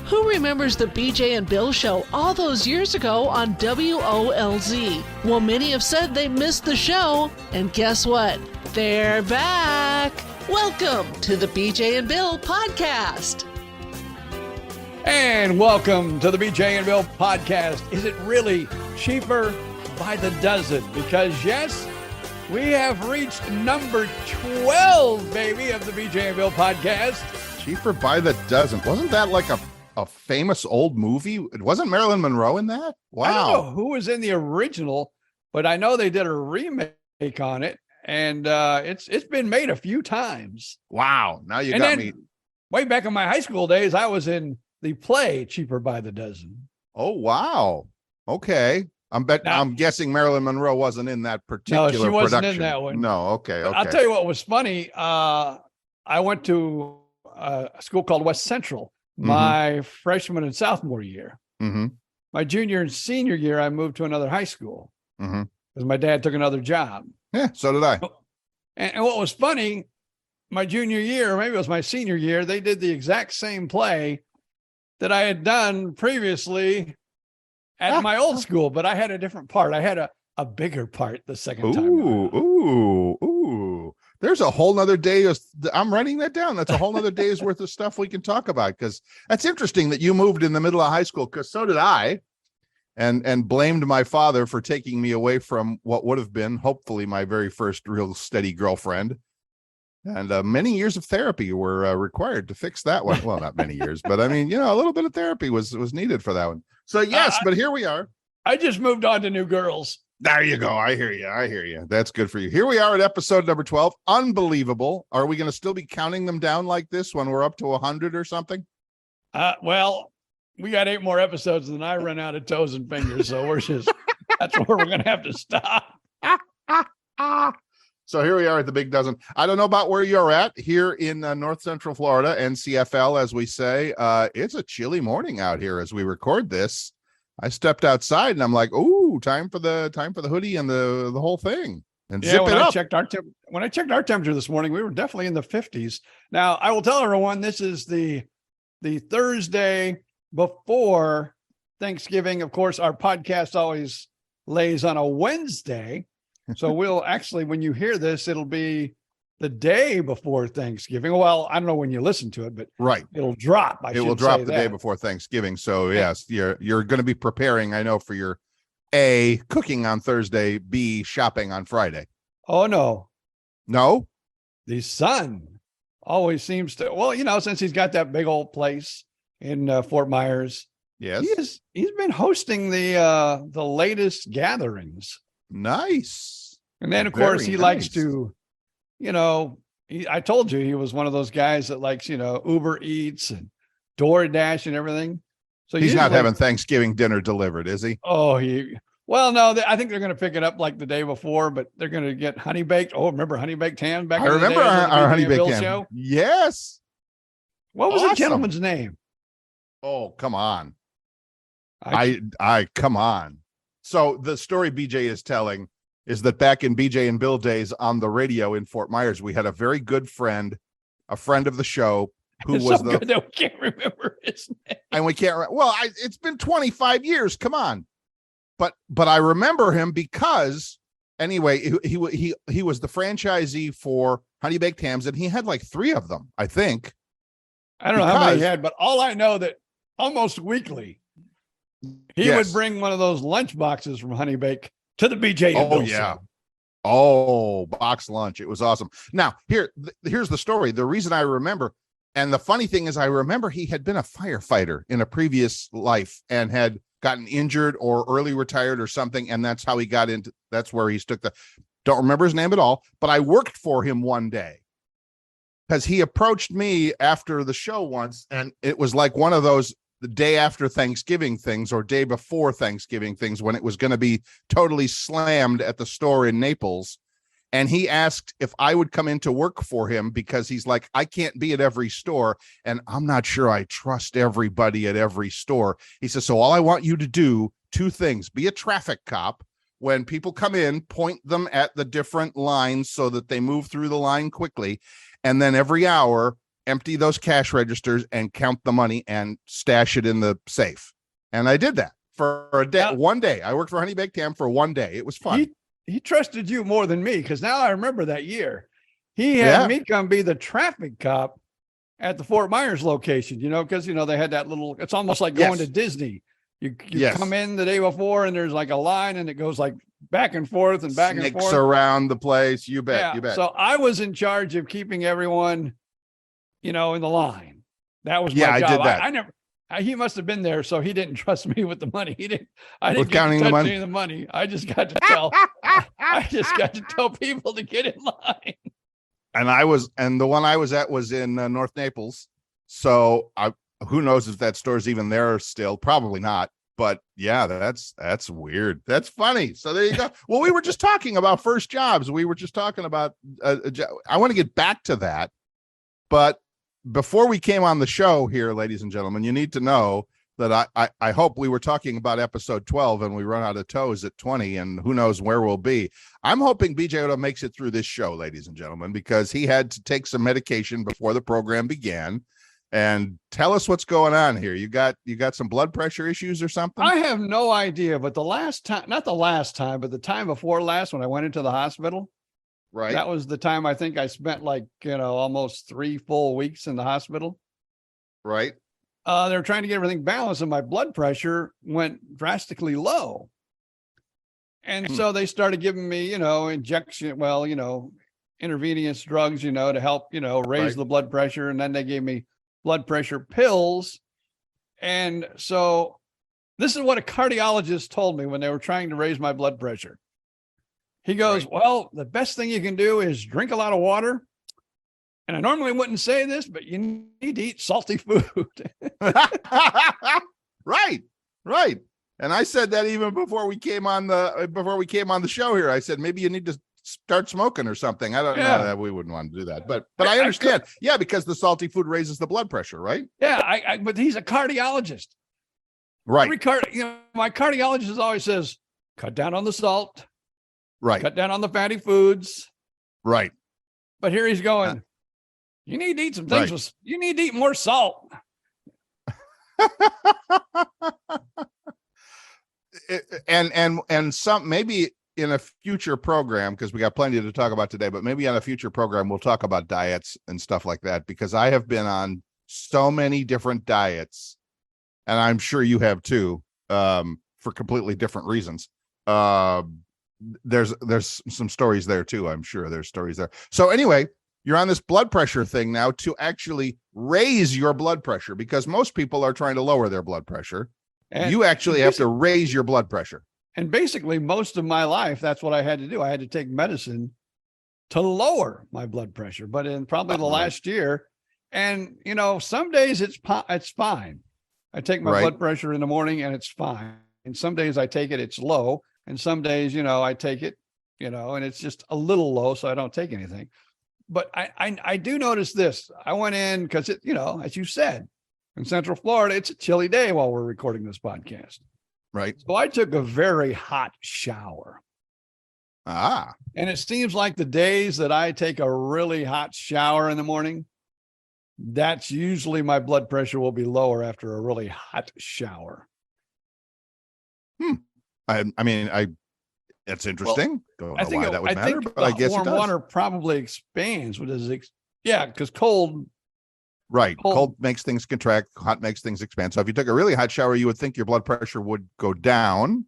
Who remembers the BJ and Bill show all those years ago on WOLZ? Well, many have said they missed the show, and guess what? They're back. Welcome to the BJ and Bill podcast. And welcome to the BJ and Bill podcast. Is it really cheaper by the dozen? Because yes, we have reached number 12, baby, of the BJ and Bill podcast. Cheaper by the dozen. Wasn't that like a famous old movie? It wasn't Marilyn Monroe in that? Wow. I don't know who was in the original, but I know they did a remake on it, and it's been made a few times. Wow. Now you and got then, me. Way back in my high school days, I was in the play Cheaper by the Dozen. Oh, wow. Okay. I'm guessing Marilyn Monroe wasn't in that particular No, she wasn't production. in that one. No, okay. I'll tell you what was funny. I went to a school called West Central my freshman and sophomore year. Mm-hmm. My junior and senior year, I moved to another high school because my dad took another job. Yeah, so did I. And what was funny, my junior year, or maybe it was my senior year, they did the exact same play that I had done previously at my old school, but I had a different part. I had a bigger part the second time. Ooh. There's a whole nother day. I'm writing that down. That's a whole nother day's worth of stuff we can talk about, because that's interesting that you moved in the middle of high school, because so did I, and blamed my father for taking me away from what would have been hopefully my very first real steady girlfriend. And many years of therapy were required to fix that one. Well, not many years, but I mean, a little bit of therapy was needed for that one. So yes, but here we are. I just moved on to new girls. There you go. I hear you. That's good for you. Here we are at episode number 12. Unbelievable. Are we going to still be counting them down like this when we're up to 100 or something? Well, we got 8 more episodes and then I run out of toes and fingers. So that's where we're going to have to stop. So here we are at the Big Dozen. I don't know about where you're at here in North Central Florida, NCFL, as we say. It's a chilly morning out here as we record this. I stepped outside and I'm like, "Ooh, time for the hoodie and the whole thing." And zip it up. When I checked our temperature this morning, we were definitely in the 50s. Now, I will tell everyone this is the Thursday before Thanksgiving. Of course, our podcast always lays on a Wednesday. So we'll actually, when you hear this, it'll be the day before Thanksgiving. Well, I don't know when you listen to it, but right, it'll drop. It will drop the day before Thanksgiving. So yes, you're going to be preparing, I know, for your A, cooking on Thursday, B, shopping on Friday. Oh, no. No? The son always seems to, well, since he's got that big old place in Fort Myers. Yes. He's been hosting the latest gatherings. Nice. And then, of course, he likes to, I told you he was one of those guys that likes, Uber Eats and DoorDash and everything. So he's not having Thanksgiving dinner delivered, is he? Oh, no, I think they're going to pick it up like the day before, but they're going to get honey baked. Oh, remember honey baked ham back in the day? I remember our honey baked ham. Show? Yes. What was the gentleman's name? Oh, come on. I come on. So the story BJ is telling is that back in BJ and Bill days on the radio in Fort Myers, we had a very good friend, a friend of the show, who was good that we can't remember his name. And we can't. Well, it's been 25 years. Come on, but I remember him because anyway, he was the franchisee for honey baked hams, and he had like 3 of them, I think. I don't know how many he had, but all I know that almost weekly. He would bring one of those lunch boxes from Honey Bake to the BJ. Oh, yeah. Oh, box lunch. It was awesome. Now, here's the story. The reason I remember, and the funny thing is I remember he had been a firefighter in a previous life and had gotten injured or early retired or something. And that's how he got into, that's where he don't remember his name at all, but I worked for him one day because he approached me after the show once. And it was like one of those the day after Thanksgiving things or day before Thanksgiving things when it was going to be totally slammed at the store in Naples. And he asked if I would come in to work for him because he's like, I can't be at every store. And I'm not sure I trust everybody at every store. He says, so all I want you to do 2 things, be a traffic cop. When people come in, point them at the different lines so that they move through the line quickly. And then every hour, empty those cash registers and count the money and stash it in the safe. And I did that for a day. One day. I worked for Honey Baked Ham for one day. It was fun. He trusted you more than me, because now I remember that year. He had me come be the traffic cop at the Fort Myers location, because, they had that little, it's almost like going to Disney. You come in the day before and there's like a line and it goes like back and forth and back and forth around the place. You bet. You bet. So I was in charge of keeping everyone, in the line. That was my job. I did that. I never, he must have been there. So he didn't trust me with the money. I didn't counting touch the money. any of the money. I just got to tell, people to get in line. And the one I was at was in North Naples. So who knows if that store's even there still? Probably not. But yeah, that's weird. That's funny. So there you go. Well, we were just talking about first jobs. We were just talking about, I want to get back to that. But before we came on the show here, ladies and gentlemen, you need to know that I hope we were talking about episode 12 and we run out of toes at 20 and who knows where we'll be. I'm hoping BJ Odo makes it through this show, ladies and gentlemen, because he had to take some medication before the program began. And tell us what's going on here. You got some blood pressure issues or something? I have no idea, but not the last time, but the time before last, when I went into the hospital, right? That was the time I think I spent almost 3 full weeks in the hospital. Right. They were trying to get everything balanced and my blood pressure went drastically low. And so they started giving me, intravenous drugs, to help, raise the blood pressure. And then they gave me blood pressure pills. And so this is what a cardiologist told me when they were trying to raise my blood pressure. He goes, well, the best thing you can do is drink a lot of water. And I normally wouldn't say this, but you need to eat salty food. Right. And I said that even before we came on the show here. I said, maybe you need to start smoking or something. I don't know that we wouldn't want to do that, but I understand. Because the salty food raises the blood pressure, right? Yeah. But he's a cardiologist. Right. My cardiologist always says, cut down on the salt. Right. Cut down on the fatty foods. Right. But here he's going, you need to eat some things. You need to eat more salt. and some, maybe in a future program, because we got plenty to talk about today, but maybe on a future program, we'll talk about diets and stuff like that, because I have been on so many different diets, and I'm sure you have too, for completely different reasons. There's some stories there too. I'm sure there's stories there. So anyway, you're on this blood pressure thing now to actually raise your blood pressure, because most people are trying to lower their blood pressure. And you actually have to raise your blood pressure. And basically most of my life, that's what I had to do. I had to take medicine to lower my blood pressure, but in probably the last year, and some days it's fine. I take my blood pressure in the morning and it's fine. And some days I take it, it's low. And some days, I take it, and it's just a little low, so I don't take anything. But I do notice this. I went in because as you said, in Central Florida, it's a chilly day while we're recording this podcast. Right. So I took a very hot shower. And it seems like the days that I take a really hot shower in the morning, that's usually my blood pressure will be lower after a really hot shower. I mean, that's interesting. Well, don't know why that would matter, but I guess warm water probably expands. Because cold. Right. Cold makes things contract. Hot makes things expand. So if you took a really hot shower, you would think your blood pressure would go down,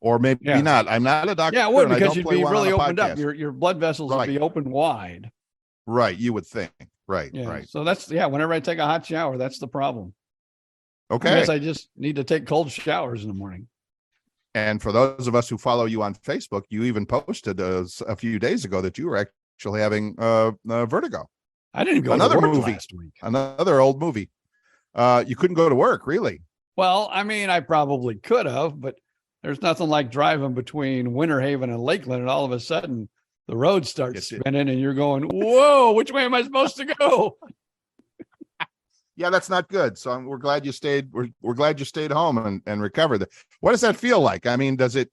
or maybe not. I'm not a doctor. Yeah, it would, because you'd be really opened up. Your blood vessels would be open wide. Right. You would think. Right. Yeah. Right. So whenever I take a hot shower, that's the problem. Okay. I guess I just need to take cold showers in the morning. And for those of us who follow you on Facebook, you even posted a few days ago that you were actually having vertigo. I didn't go another to work movie last week. Another old movie. You couldn't go to work, really? Well, I mean, I probably could have, but there's nothing like driving between Winter Haven and Lakeland, and all of a sudden the road starts spinning, and you're going, "Whoa, which way am I supposed to go?" Yeah, that's not good. So we're glad you stayed. We're glad you stayed home and recovered. What does that feel like? I mean, is it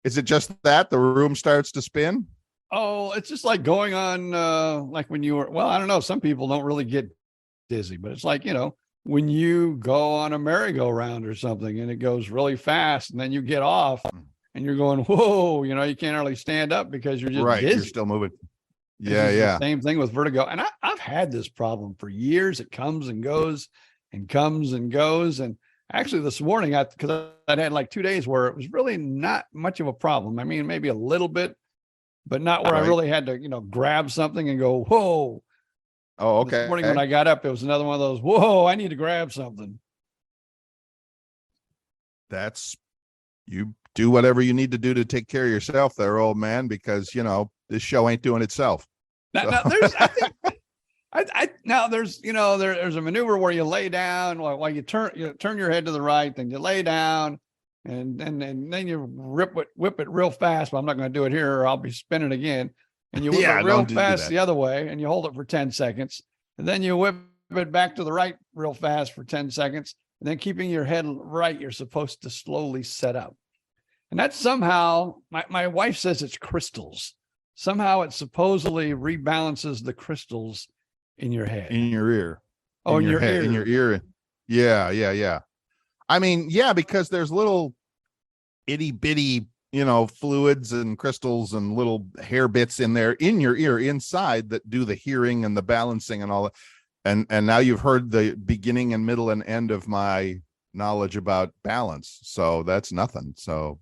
just that the room starts to spin? Oh, it's just like going on, like when you were, well, I don't know. Some people don't really get dizzy, but it's like, when you go on a merry-go-round or something and it goes really fast and then you get off and you're going, whoa, you can't hardly stand up because you're just Right. dizzy. You're still moving. It's Yeah. just Yeah. the same thing with vertigo. And I've had this problem for years. It comes and goes and comes and goes. And actually this morning, because I'd had like 2 days where it was really not much of a problem. I mean, maybe a little bit, but not where I Right. really had to, grab something and go, whoa. Oh, This okay. morning when I got up, it was another one of those, whoa, I need to grab something. You do whatever you need to do to take care of yourself there, old man, because this show ain't doing itself. Now there's, I think, now there's, there's a maneuver where you lay down while you turn your head to the right, then you lay down and then you whip it real fast. But I'm not going to do it here or I'll be spinning again. And you whip it real fast the other way and you hold it for 10 seconds. And then you whip it back to the right real fast for 10 seconds. And then keeping your head right, you're supposed to slowly set up. And that's somehow, my wife says it's crystals. Somehow it supposedly rebalances the crystals in your head. In your ear. Oh, in your head, ear. in your ear. Yeah, yeah, yeah. I mean, yeah, because there's little itty bitty, fluids and crystals and little hair bits in there in your ear inside that do the hearing and the balancing and all that. And now you've heard the beginning and middle and end of my knowledge about balance. So that's nothing. So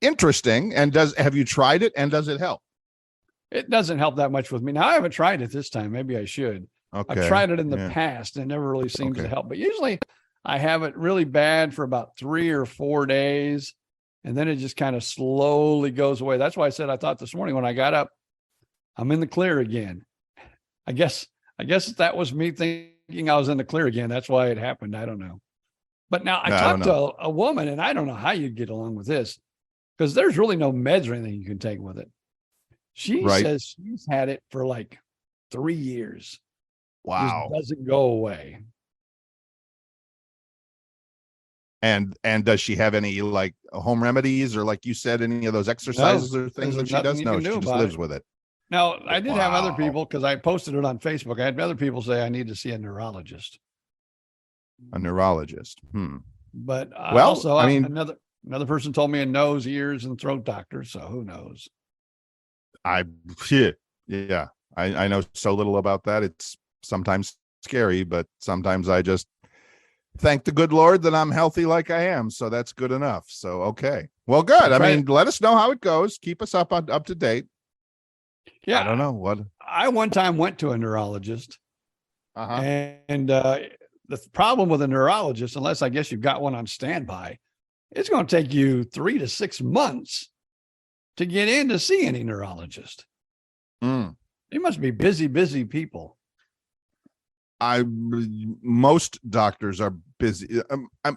interesting. And have you tried it and does it help? It doesn't help that much with me. Now I haven't tried it this time. Maybe I should. Okay. I've tried it in the past and it never really seems to help. But usually I have it really bad for about 3 or 4 days. And then it just kind of slowly goes away. That's why I said I thought this morning when I got up, I'm in the clear again. I guess that was me thinking I was in the clear again. That's why it happened. I don't know. But now I talked to a woman and I don't know how you'd get along with this because there's really no meds or anything you can take with it. She says she's had it for like 3 years. Wow. Just doesn't go away. And does she have any like home remedies or like you said, any of those exercises or things that she does? No, she just lives with it. Now, I did have other people because I posted it on Facebook. I had other people say I need to see a neurologist. A neurologist. But well, also, another person told me a nose, ears, and throat doctor. So who knows? I know so little about that. It's sometimes scary, but sometimes I just thank the good Lord that I'm healthy like I am. So that's good enough. So, okay. Well, good. I mean, let us know how it goes. Keep us up to date. Yeah. I don't know what. I one time went to a neurologist and the problem with a neurologist, unless I guess you've got one on standby, it's going to take you 3 to 6 months to get in to see any neurologist. They must be busy people. Most doctors are busy.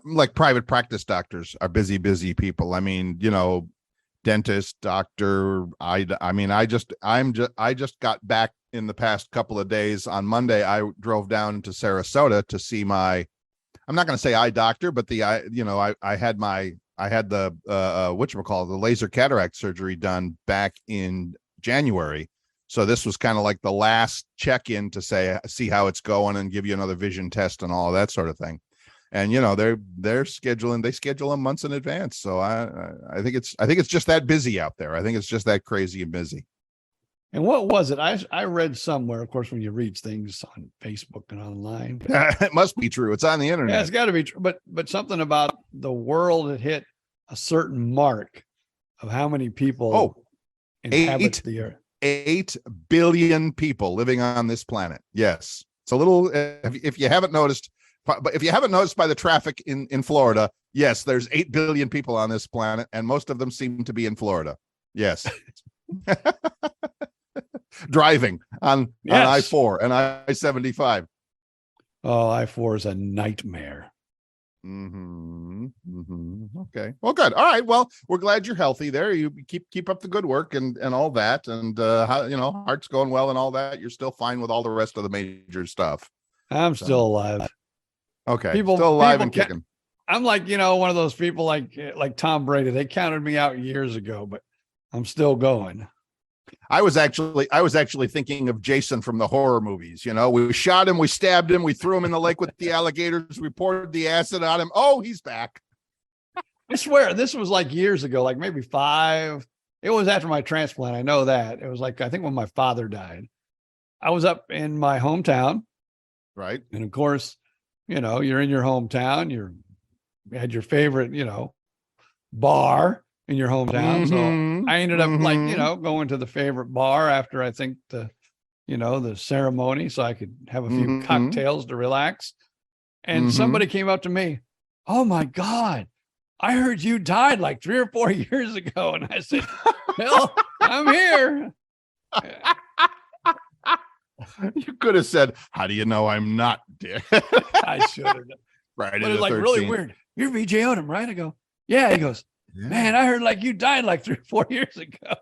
Like private practice doctors are busy people. I mean, dentist, doctor. I just got back in the past couple of days. On Monday, I drove down to Sarasota to see I'm not going to say eye doctor, but I had the whatchamacallit, the laser cataract surgery done back in January. So this was kind of like the last check-in to see how it's going and give you another vision test and all of that sort of thing. And they schedule them months in advance. So I think it's just that busy out there. I think it's just that crazy and busy. And what was it? I read somewhere, of course, when you read things on Facebook and online. It must be true. It's on the internet. Yeah, it's got to be true. But something about the world had hit a certain mark of how many people inhabit the earth. 8 billion people living on this planet. Yes. It's a little, if you haven't noticed, but if you haven't noticed by the traffic in Florida, yes, there's 8 billion people on this planet, and most of them seem to be in Florida. Yes. Driving on I-4 and I-75. Oh, I-4 is a nightmare. Okay. Well, good. All right. Well, we're glad you're healthy there. You keep up the good work and all that. And heart's going well and all that. You're still fine with all the rest of the major stuff. I'm still alive. Okay. Still alive and kicking. I'm like, one of those people like Tom Brady. They counted me out years ago, but I'm still going. I was actually thinking of Jason from the horror movies. You know, we shot him, we stabbed him, we threw him in the lake with the alligators, we poured the acid on him. Oh, he's back. I swear this was like years ago, like maybe 5. It was after my transplant. I know that. It was like, I think when my father died. I was up in my hometown. Right. And of course, you know, you're in your hometown, you had your favorite, bar in your hometown. So I ended up going to the favorite bar after I think the ceremony, so I could have a few cocktails to relax. And somebody came up to me, "Oh my God, I heard you died like 3 or 4 years ago." And I said, "Well, I'm here." You could have said, "How do you know I'm not dead?" I should have. Right. But it's like 13. Really weird. You're VJ Odom, right? I go, "Yeah." He goes, "Yeah. Man, I heard like you died like 3 or 4 years ago."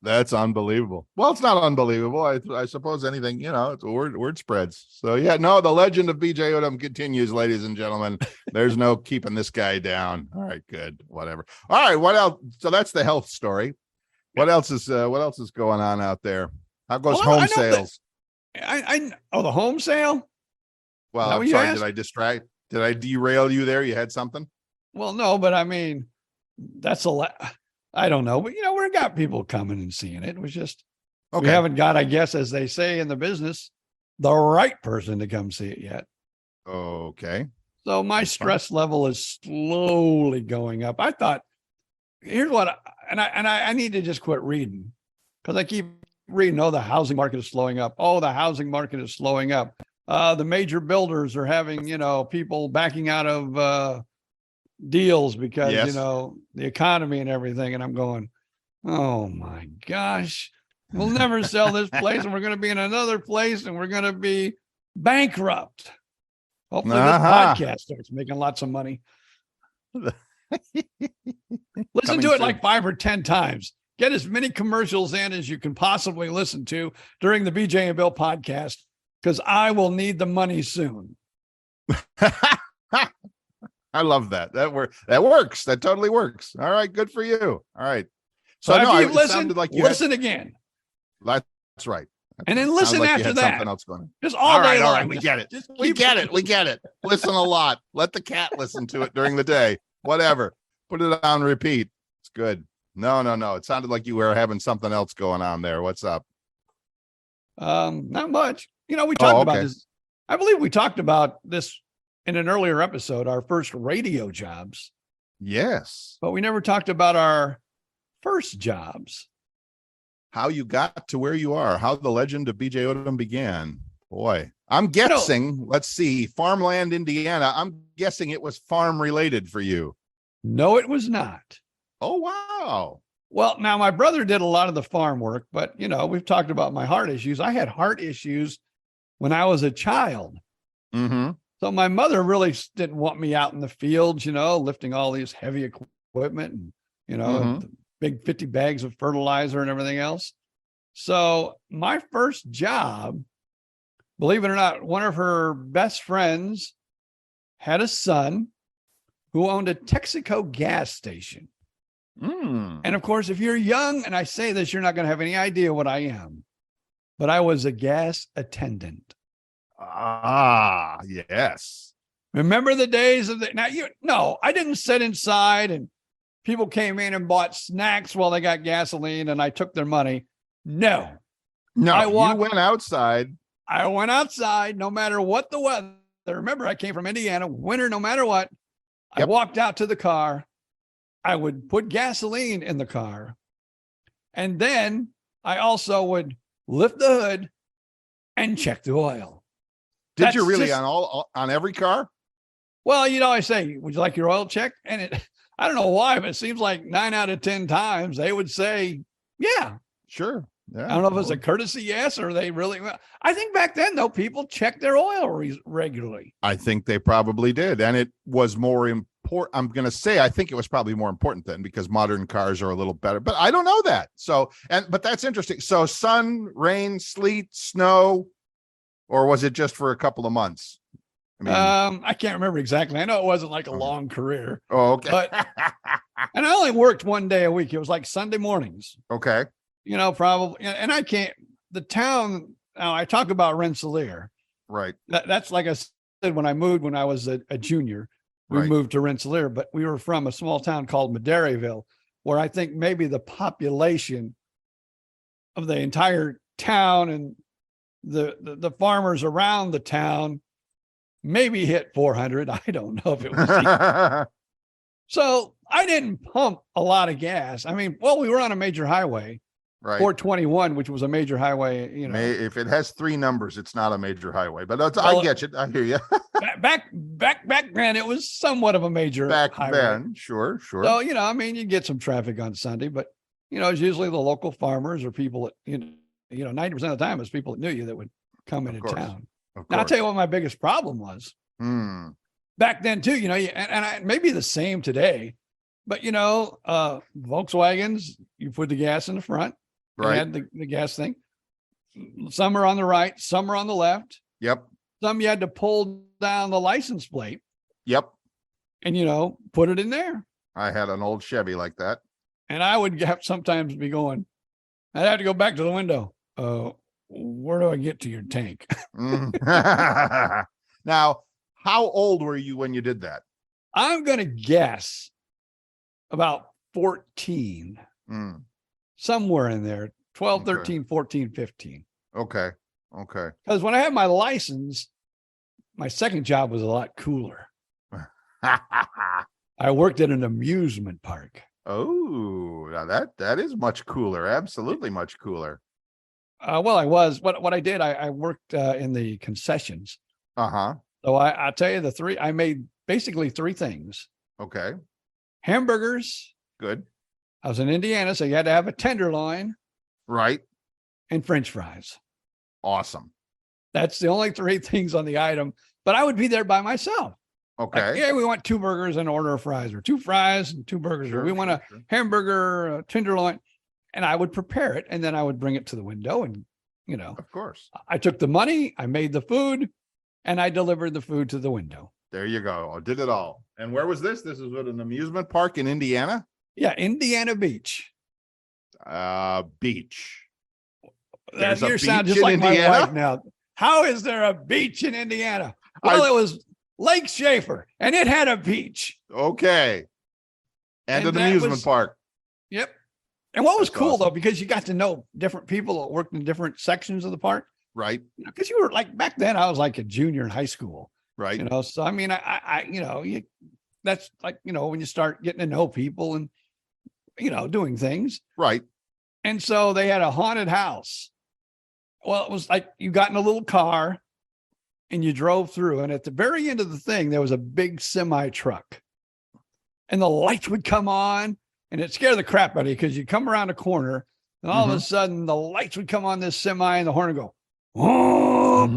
That's unbelievable. Well, it's not unbelievable. I suppose anything, it's word spreads. So yeah, no, the legend of VJ Odom continues, ladies and gentlemen. There's no keeping this guy down. All right, good. Whatever. All right, what else? So that's the health story. What else is going on out there? How goes home sales? The home sale? Well, I'm sorry, did I derail you there? You had something? Well, no, but I mean, that's a lot. I don't know, but we've got people coming and seeing it. It was just, we haven't got, I guess, as they say in the business, the right person to come see it yet. Okay. So my stress level is slowly going up. I thought, here's what, I need to just quit reading, because I keep reading, the housing market is slowing up. Oh, the housing market is slowing up. The major builders are having, people backing out of deals because, the economy and everything. And I'm going, oh my gosh, we'll never sell this place, and we're going to be in another place, and we're going to be bankrupt. Hopefully this podcast starts making lots of money. Listen to it like 5 or 10 times. Get as many commercials in as you can possibly listen to during the BJ and Bill podcast, because I will need the money soon. I love that. That works. That totally works. All right. Good for you. All right. So it sounded like you listen again. That's right. And then listen like after that. Something else going on. Just all day long. All right. We get it. We get it. Listen a lot. Let the cat listen to it during the day. Whatever. Put it on repeat. It's good. No. It sounded like you were having something else going on there. What's up? Not much. We talked about this. I believe we talked about this in an earlier episode, our first radio jobs. Yes. But we never talked about our first jobs. How you got to where you are, how the legend of BJ Odom began. Boy, I'm guessing, let's see, farmland, Indiana. I'm guessing it was farm related for you. No, it was not. Oh, wow. Well, now my brother did a lot of the farm work, but we've talked about my heart issues. I had heart issues when I was a child. Mm-hmm. So my mother really didn't want me out in the fields, lifting all these heavy equipment and, the big 50 bags of fertilizer and everything else. So my first job, believe it or not, one of her best friends had a son who owned a Texaco gas station. And of course, if you're young, and I say this, you're not going to have any idea what I am, but I was a gas attendant. Ah, yes. Remember the days of I didn't sit inside and people came in and bought snacks while they got gasoline and I took their money. No, you went outside. I went outside no matter what the weather. Remember, I came from Indiana, winter, no matter what. Yep. I walked out to the car. I would put gasoline in the car. And then I also would lift the hood and check the oil. Did you really on every car? Well, I say, would you like your oil check? And I don't know why, but it seems like 9 out of 10 times they would say, yeah, sure. Yeah, I don't know if it's a courtesy yes, or they really, I think back then though, people checked their oil regularly. I think they probably did. And it was more important. I'm going to say, I think it was probably more important then because modern cars are a little better, but I don't know that. So, but that's interesting. So sun, rain, sleet, snow, or was it just for a couple of months? I can't remember exactly. I know it wasn't like a long career. Oh, okay. But, and I only worked one day a week. It was like Sunday mornings. Okay. probably, and I can't, the town, now I talk about Rensselaer. Right. That's like I said, when I moved, when I was a junior, we Right. moved to Rensselaer, but we were from a small town called Madairyville, where I think maybe the population of the entire town and the farmers around the town maybe hit 400. I don't know if it was. So I didn't pump a lot of gas. I mean, well, we were on a major highway, Right. 421, which was a major highway. If it has 3 numbers, it's not a major highway, but I get you. I hear you. back then, it was somewhat of a major highway. Then. Sure. So, I mean, you get some traffic on Sunday, but, it's usually the local farmers or people that, 90% of the time it's people that knew you that would come into town. Now, I'll tell you what my biggest problem was. Back then too, maybe the same today, but Volkswagens, you put the gas in the front, right? Had the gas thing. Some are on the right, some are on the left. Yep. Some you had to pull down the license plate. Yep. And put it in there. I had an old Chevy like that, and I would sometimes be going. I'd have to go back to the window. Where do I get to your tank? Now, how old were you when you did that? I'm going to guess about 14, somewhere in there, 12, 13, 14, 15. Okay. Because when I had my license, my second job was a lot cooler. I worked at an amusement park. Oh, now that is much cooler. Absolutely much cooler. Well, I was. What I did, I worked in the concessions. Uh-huh. So I'll tell you I made basically 3 things. Okay. Hamburgers. Good. I was in Indiana, so you had to have a tenderloin. Right. And French fries. Awesome. That's the only 3 things on the item, but I would be there by myself. Okay. We want 2 burgers and an order of fries, or 2 fries and 2 burgers. Or we want a hamburger, a tenderloin, and I would prepare it. And then I would bring it to the window and, of course, I took the money, I made the food, and I delivered the food to the window. There you go. I did it all. And where was this? This is at an amusement park in Indiana? Yeah. Indiana Beach. Beach. You sound just like Indiana? My wife now. How is there a beach in Indiana? Well, it was Lake Schaefer, and it had a beach. Okay. And an amusement park. Yep. And what was cool, though, because you got to know different people that worked in different sections of the park. Right. Because you were like, back then, I was like a junior in high school. Right. So, I mean, that's like, when you start getting to know people and, doing things. Right. And so they had a haunted house. Well, it was like you got in a little car and you drove through, and at the very end of the thing, there was a big semi truck, and the lights would come on, and it scared the crap out of you because you come around a corner and all of a sudden the lights would come on this semi and the horn would go,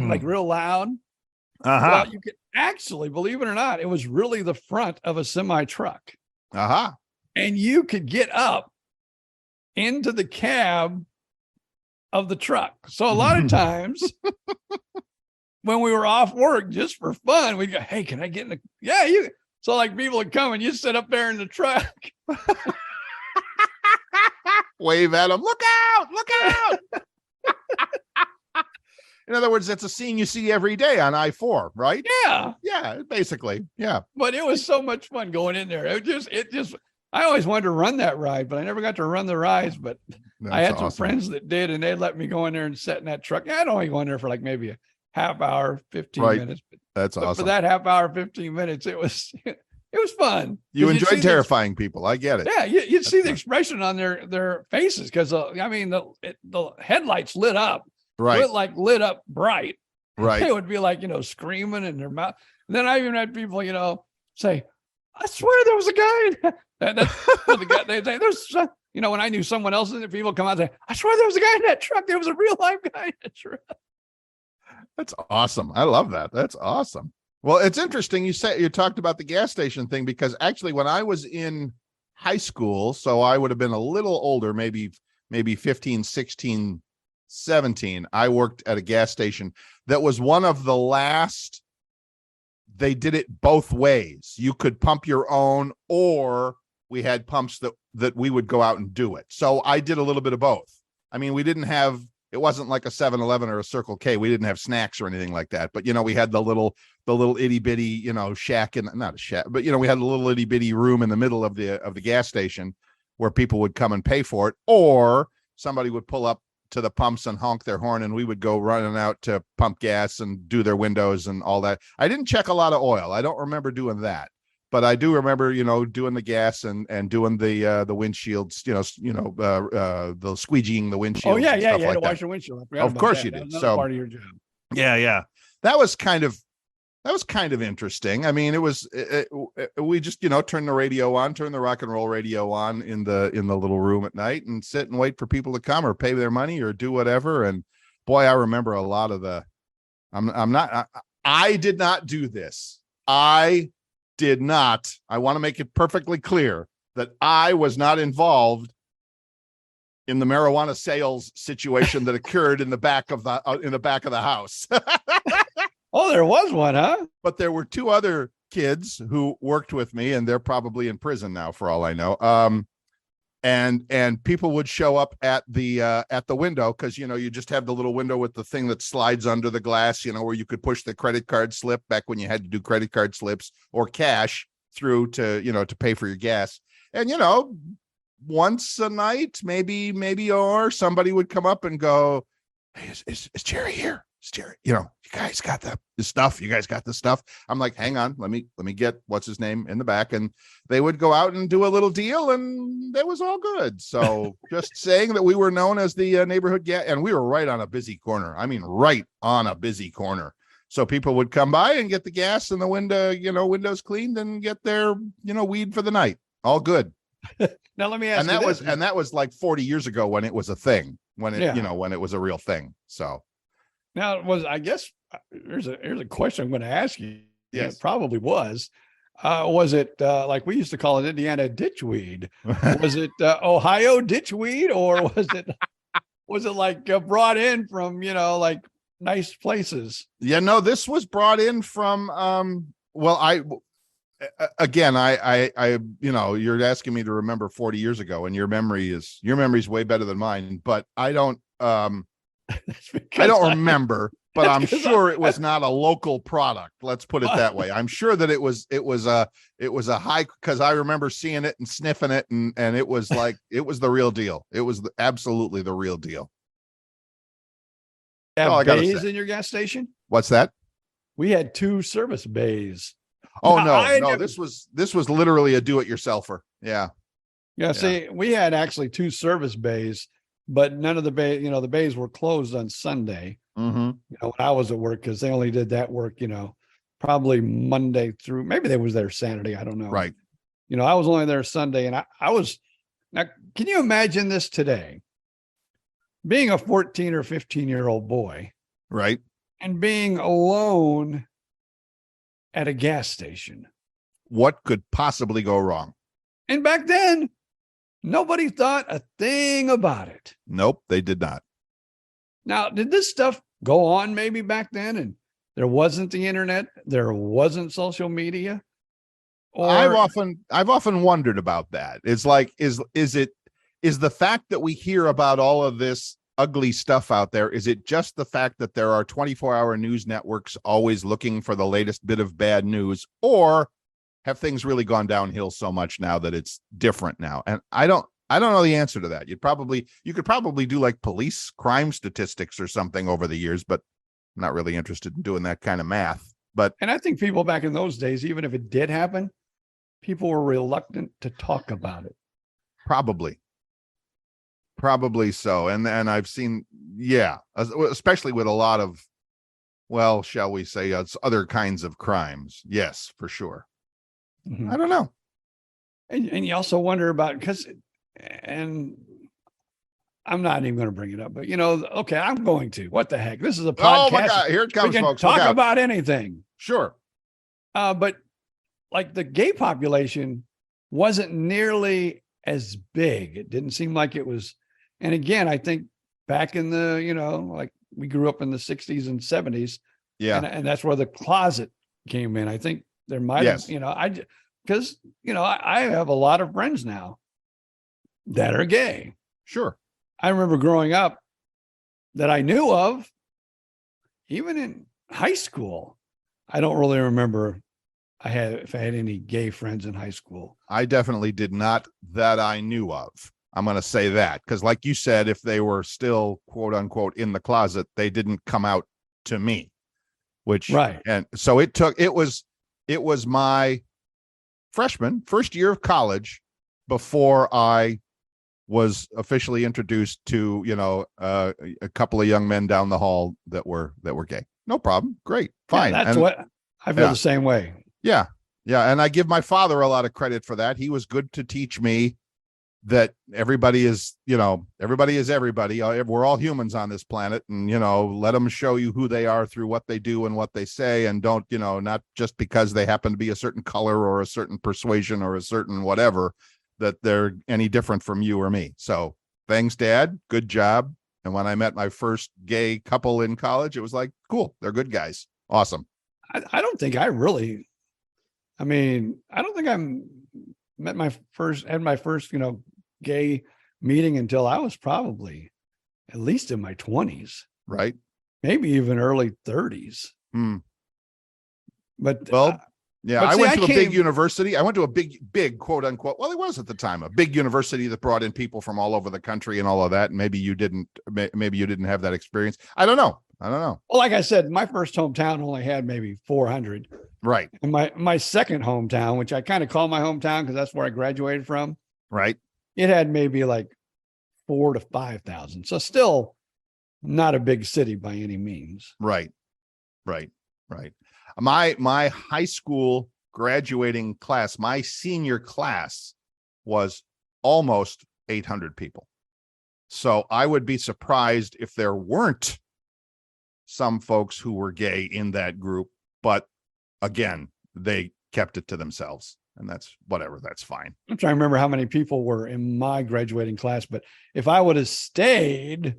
like real loud. Well, you could actually, believe it or not, it was really the front of a semi truck. And you could get up into the cab of the truck. So a lot of times when we were off work, just for fun, we'd go, hey, can I get in the, you. So like people would come and you sit up there in the truck. Wave at them. Look out. In other words, that's a scene you see every day on I-4, right? Yeah. Yeah, basically. Yeah. But it was so much fun going in there. It just, I always wanted to run that ride, but I never got to run the rides. But I had some friends that did, and they let me go in there and sit in that truck. I'd only go in there for like maybe a half hour, 15 minutes. That's awesome. For that half hour, 15 minutes, it was fun. You enjoyed terrifying people. I get it. Yeah. You'd see the expression on their faces. Because the headlights lit up, right? Lit up bright. Right. They would be like, screaming in their mouth. And then I even had people, say, I swear there was a guy in that. That's the guy. They there's, when I knew someone else, and people come out and say, I swear there was a guy in that truck. There was a real live guy in that truck. That's awesome. I love that. That's awesome. Well, it's interesting. You talked about the gas station thing, because actually when I was in high school, so I would have been a little older, maybe 15, 16, 17. I worked at a gas station that was one of the last. They did it both ways. You could pump your own, or we had pumps that we would go out and do it. So I did a little bit of both. I mean, it wasn't like a 7-Eleven or a Circle K. We didn't have snacks or anything like that. But, we had the little itty bitty, shack not a shack, but, we had a little itty bitty room in the middle of the gas station where people would come and pay for it, or somebody would pull up to the pumps and honk their horn, and we would go running out to pump gas and do their windows and all that. I didn't check a lot of oil. I don't remember doing that, but I do remember, doing the gas and doing the windshields, the squeegeeing the windshield. Oh yeah, and yeah, stuff you had like to wash that. your windshield. Of course you did. So part of your job. Yeah. That was kind of interesting. I mean, we just, turn the radio on, turn the rock and roll radio on in the little room at night and sit and wait for people to come or pay their money or do whatever. And boy, I remember a lot of I did not do this. I did not. I want to make it perfectly clear that I was not involved in the marijuana sales situation that occurred in the back of the house. Oh, there was one, huh? But there were two other kids who worked with me, and they're probably in prison now for all I know. And people would show up at the window, because you just have the little window with the thing that slides under the glass, where you could push the credit card slip back when you had to do credit card slips or cash through to pay for your gas. And once a night, maybe or somebody would come up and go, "Hey, is Jerry here? Is Jerry? You guys got the stuff. You guys got the stuff." I'm like, "Hang on, let me get what's his name in the back." And they would go out and do a little deal, and that was all good. So just saying that we were known as the neighborhood gas, and we were right on a busy corner. I mean, right on a busy corner. So people would come by and get the gas and the windows cleaned and get their weed for the night. All good. Now let me ask you and that was like 40 years ago when it was a thing, when it when it was a real thing. So now I guess here's a question I'm going to ask you. Yes. It probably was. Was it like we used to call it Indiana ditchweed? Was it Ohio ditchweed, or was it like brought in from like nice places? Yeah, no, this was brought in from you're asking me to remember 40 years ago, and your memory's way better than mine, but I don't remember, but I'm sure it was not a local product. Let's put it that way. I'm sure that it was a high, because I remember seeing it and sniffing it, and it was like, it was the real deal. It was absolutely the real deal. Have bays in your gas station? What's that? We had 2 service bays. Oh, no, this was literally a do-it-yourselfer. Yeah. See, we had actually 2 service bays, but none of the bay, the bays were closed on Sunday. Mm-hmm. When I was at work, because they only did that work, probably Monday through, maybe they was there Saturday. I don't know. Right. I was only there Sunday, and I was, now, can you imagine this today? Being a 14 or 15-year-old boy. Right. And being alone at a gas station. What could possibly go wrong? And back then, nobody thought a thing about it. Nope, they did not. Now, did this stuff go on maybe back then, and there wasn't the internet, there wasn't social media? Or I've often wondered about that. It's like, is the fact that we hear about all of this ugly stuff out there, is it just the fact that there are 24-hour news networks always looking for the latest bit of bad news, or have things really gone downhill so much now that it's different now? And I don't know the answer to that. You could probably do like police crime statistics or something over the years, but I'm not really interested in doing that kind of math. And I think people back in those days, even if it did happen, people were reluctant to talk about it. Probably so. And I've seen, especially with a lot of, well, shall we say, other kinds of crimes. Yes, for sure. Mm-hmm. I don't know. And you also wonder about, and I'm not even going to bring it up, but okay, I'm going to. What the heck? This is a podcast. Oh my God, here it comes, we can folks. Talk about anything. Sure. But like the gay population wasn't nearly as big. It didn't seem like it was. And again, I think back in the, like we grew up in the 60s and 70s. Yeah. And that's where the closet came in. I think there might have, I have a lot of friends now that are gay. Sure. I remember growing up that I knew of, even in high school. I don't really remember if I had any gay friends in high school. I definitely did not, that I knew of. I'm going to say that because, like you said, if they were still quote unquote in the closet, they didn't come out to me, which, right. And so it was my first year of college before I was officially introduced to, a couple of young men down the hall that were gay. No problem. Great. Fine. Yeah, that's what I feel the same way. Yeah. Yeah. And I give my father a lot of credit for that. He was good to teach me that everybody is everybody. We're all humans on this planet, and, let them show you who they are through what they do and what they say. And don't, not just because they happen to be a certain color or a certain persuasion or a certain whatever, that they're any different from you or me. So thanks, Dad. Good job. And when I met my first gay couple in college, it was like, cool. They're good guys. Awesome. I don't think I don't think had my first, gay meeting until I was probably at least in my 20s. Right. Maybe even early 30s. But yeah, I went to a big university. I went to a big quote unquote. Well, it was at the time a big university that brought in people from all over the country and all of that. And maybe you didn't have that experience. I don't know. Well, like I said, my first hometown only had maybe 400. Right. And my second hometown, which I kind of call my hometown because that's where I graduated from. Right. It had maybe like 4,000 to 5,000. So still not a big city by any means. Right. My high school graduating class, my senior class, was almost 800 people. So I would be surprised if there weren't some folks who were gay in that group. But again, they kept it to themselves. And that's whatever. That's fine. I'm trying to remember how many people were in my graduating class. But if I would have stayed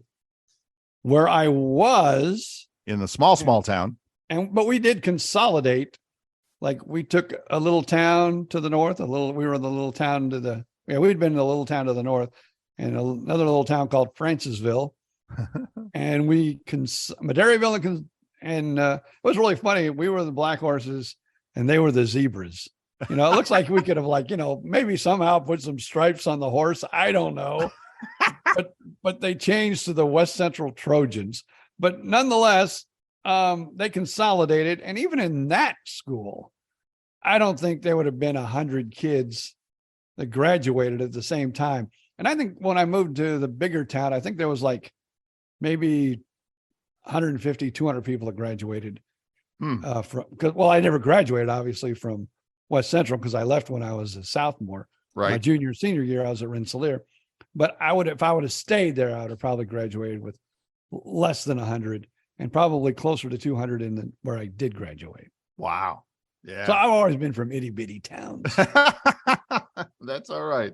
where I was in the small town, but we did consolidate. Like we took a little town to the north, we were in the little town we'd been in a little town to the north and another little town called Francisville. And Madairyville and it was really funny. We were the black horses and they were the zebras. It looks like we could have maybe somehow put some stripes on the horse. I don't know, but they changed to the West Central Trojans. But nonetheless, they consolidated. And even in that school, I don't think there would have been 100 kids that graduated at the same time. And I think when I moved to the bigger town, I think there was like maybe 150, 200 people that graduated I never graduated, obviously, from West Central because I left when I was a sophomore. Right. My senior year, I was at Rensselaer. But if I would have stayed there, I would have probably graduated with less than 100 and probably closer to 200 where I did graduate. Wow. Yeah. So I've always been from itty bitty towns. That's all right.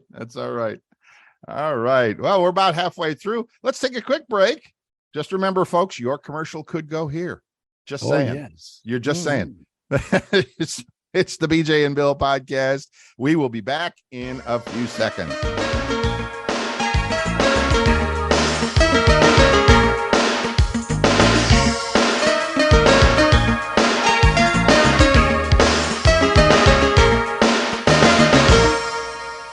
All right. Well, we're about halfway through. Let's take a quick break. Just remember, folks, your commercial could go here. Just saying. Yes. You're just saying. It's the BJ and Bill podcast. We will be back in a few seconds.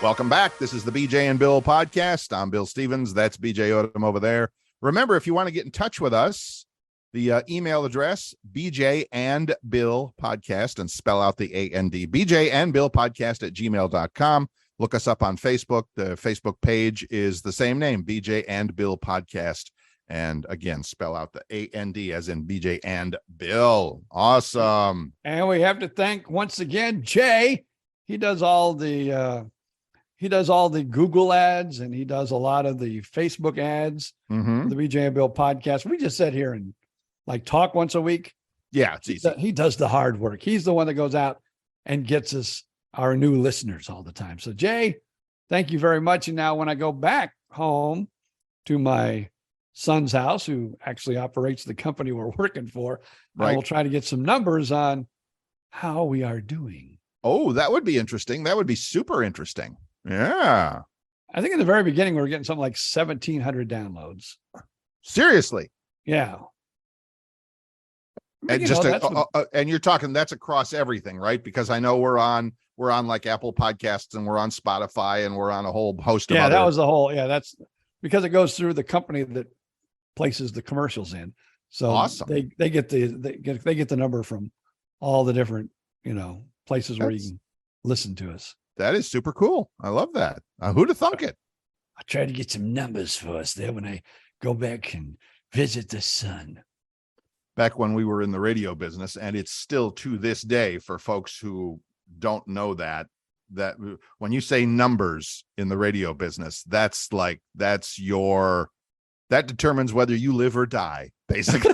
Welcome back. This is the BJ and Bill podcast. I'm Bill Stevens. That's BJ Odom over there. Remember, if you want to get in touch with us, the email address, BJ and Bill podcast, and spell out the AND, BJ and Bill podcast @gmail.com. Look us up on Facebook. The Facebook page is the same name, BJ and Bill podcast. And again, spell out the AND as in BJ and Bill. Awesome. And we have to thank once again, Jay. He does all the Google ads and he does a lot of the Facebook ads, the BJ and Bill podcast. We just sit here and talk once a week. Yeah, it's easy. He does the hard work. He's the one that goes out and gets us our new listeners all the time. So Jay, thank you very much. And now when I go back home to my son's house, who actually operates the company we're working for, I will try to get some numbers on how we are doing. Oh, that would be interesting. That would be super interesting. Yeah. I think in the very beginning, we were getting something like 1,700 downloads. Seriously. Yeah. But, And just and you're talking that's across everything, right? Because I know we're on like Apple Podcasts and we're on Spotify and we're on a whole host of that was the whole. Yeah, that's because it goes through the company that places the commercials in. So awesome. They get the number from all the different places where you can listen to us. That is super cool. I love that. Who'd have thunk it? I try to get some numbers for us there when I go back and visit the sun. Back when we were in the radio business, and it's still to this day for folks who don't know that when you say numbers in the radio business, that determines whether you live or die, basically.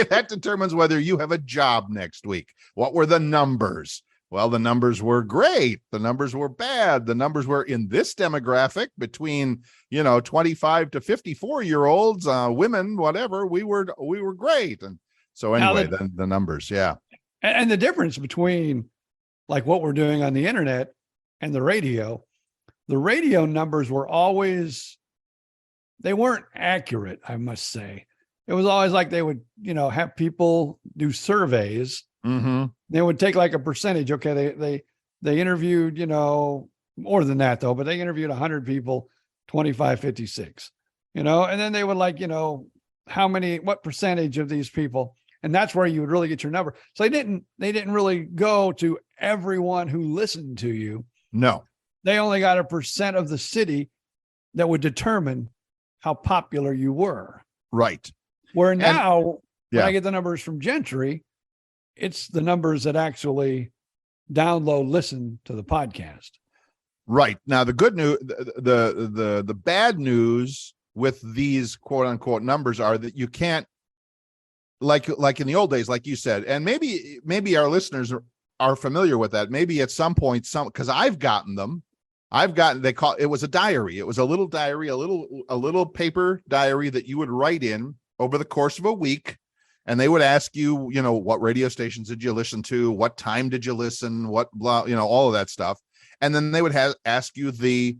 That determines whether you have a job next week. What were the numbers? Well, the numbers were great. The numbers were bad. The numbers were in this demographic between, 25 to 54-year-olds, women, whatever. We were great. And so anyway, then the numbers. Yeah. And the difference between like what we're doing on the internet and the radio numbers were always, they weren't accurate, I must say. It was always like they would, have people do surveys. Mm-hmm. They would take like a percentage. Okay. They interviewed, more than that though, but they interviewed 100 people, 25, 56, and then they would what percentage of these people, and that's where you would really get your number. So they didn't really go to everyone who listened to you. No, they only got a percent of the city that would determine how popular you were. Right. Where now, when I get the numbers from Gentry, it's the numbers that actually listen to the podcast. Right. Now, the good news, the bad news with these quote unquote numbers are that you can't, like in the old days, like you said, and maybe our listeners are familiar with that. Maybe at some point, because I've gotten them. It was a diary. It was a little diary, a little paper diary that you would write in over the course of a week. And they would ask you, what radio stations did you listen to? What time did you listen? What blah, all of that stuff. And then they would ask you the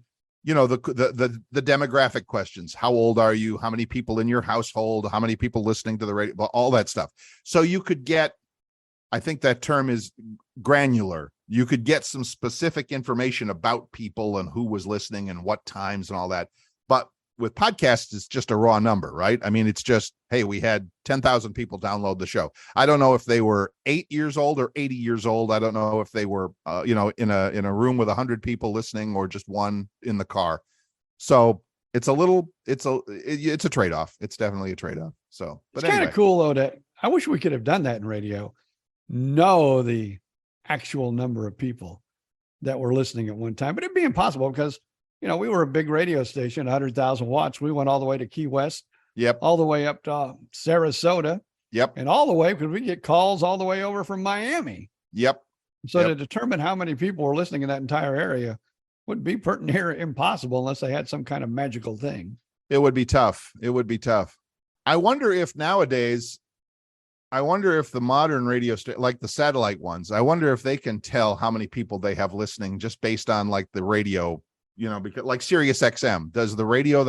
demographic questions. How old are you? How many people in your household? How many people listening to the radio? All that stuff. So you could get, I think that term is granular. You could get some specific information about people and who was listening and what times and all that. But with podcasts, it's just a raw number, right? I mean, it's just, hey, we had 10,000 people download the show. I don't know if they were 8 years old or 80 years old. I don't know if they were, in a room with 100 people listening or just one in the car. So it's a trade-off. It's definitely a trade-off. So, but it's kind of cool though that I wish we could have done that in radio. Know the actual number of people that were listening at one time, but it'd be impossible because we were a big radio station, 100,000 watts. We went all the way to Key West. Yep. All the way up to Sarasota. Yep. And all the way, because we get calls all the way over from Miami. Yep. So to determine how many people were listening in that entire area would be pretty near impossible unless they had some kind of magical thing. It would be tough. I wonder if nowadays, the modern radio like the satellite ones, I wonder if they can tell how many people they have listening just based on like the radio, because like Sirius XM, does the radio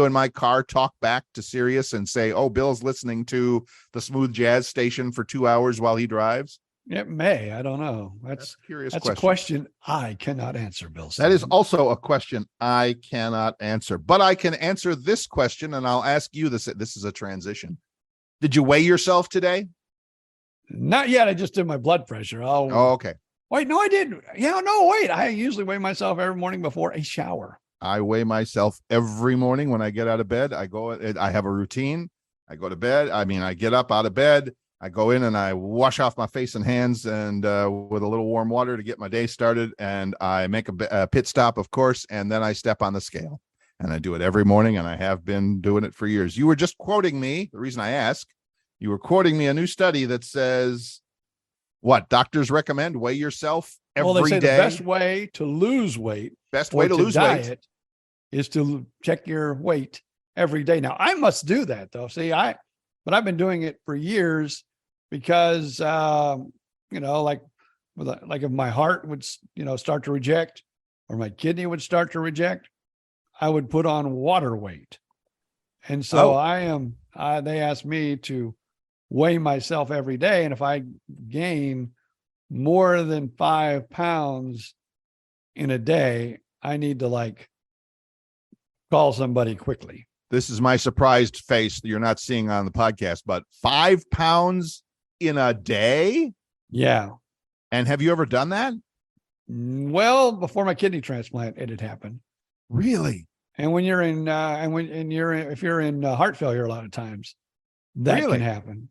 in my car talk back to Sirius and say, oh, Bill's listening to the smooth jazz station for 2 hours while he drives? It may. I don't know. That's curious. That's a question I cannot answer, Bill. That is also a question I cannot answer, but I can answer this question, and I'll ask you this. This is a transition. Did you weigh yourself today? Not yet. I just did my blood pressure. Oh, okay. Wait, no, I did. Yeah, no, wait. I usually weigh myself every morning before a shower. I weigh myself every morning when I get out of bed. I have a routine. I go to bed. I get up out of bed. I go in and I wash off my face and hands and with a little warm water to get my day started. And I make a pit stop, of course, and then I step on the scale. And I do it every morning, and I have been doing it for years. You were just quoting me. The reason I ask, you were quoting me a new study that says, what doctors recommend: weigh yourself every day. Well, they say the best way to lose weight, is to check your weight every day. Now, I must do that though. But I've been doing it for years because, like if my heart would, start to reject, or my kidney would start to reject, I would put on water weight. And so they asked me to weigh myself every day. And if I gain more than 5 pounds in a day, I need to call somebody quickly. This is my surprised face that you're not seeing on the podcast, but 5 pounds in a day? Yeah. And have you ever done that? Well, before my kidney transplant, it had happened. Really? And when you're in, if you're in heart failure, a lot of times that can happen.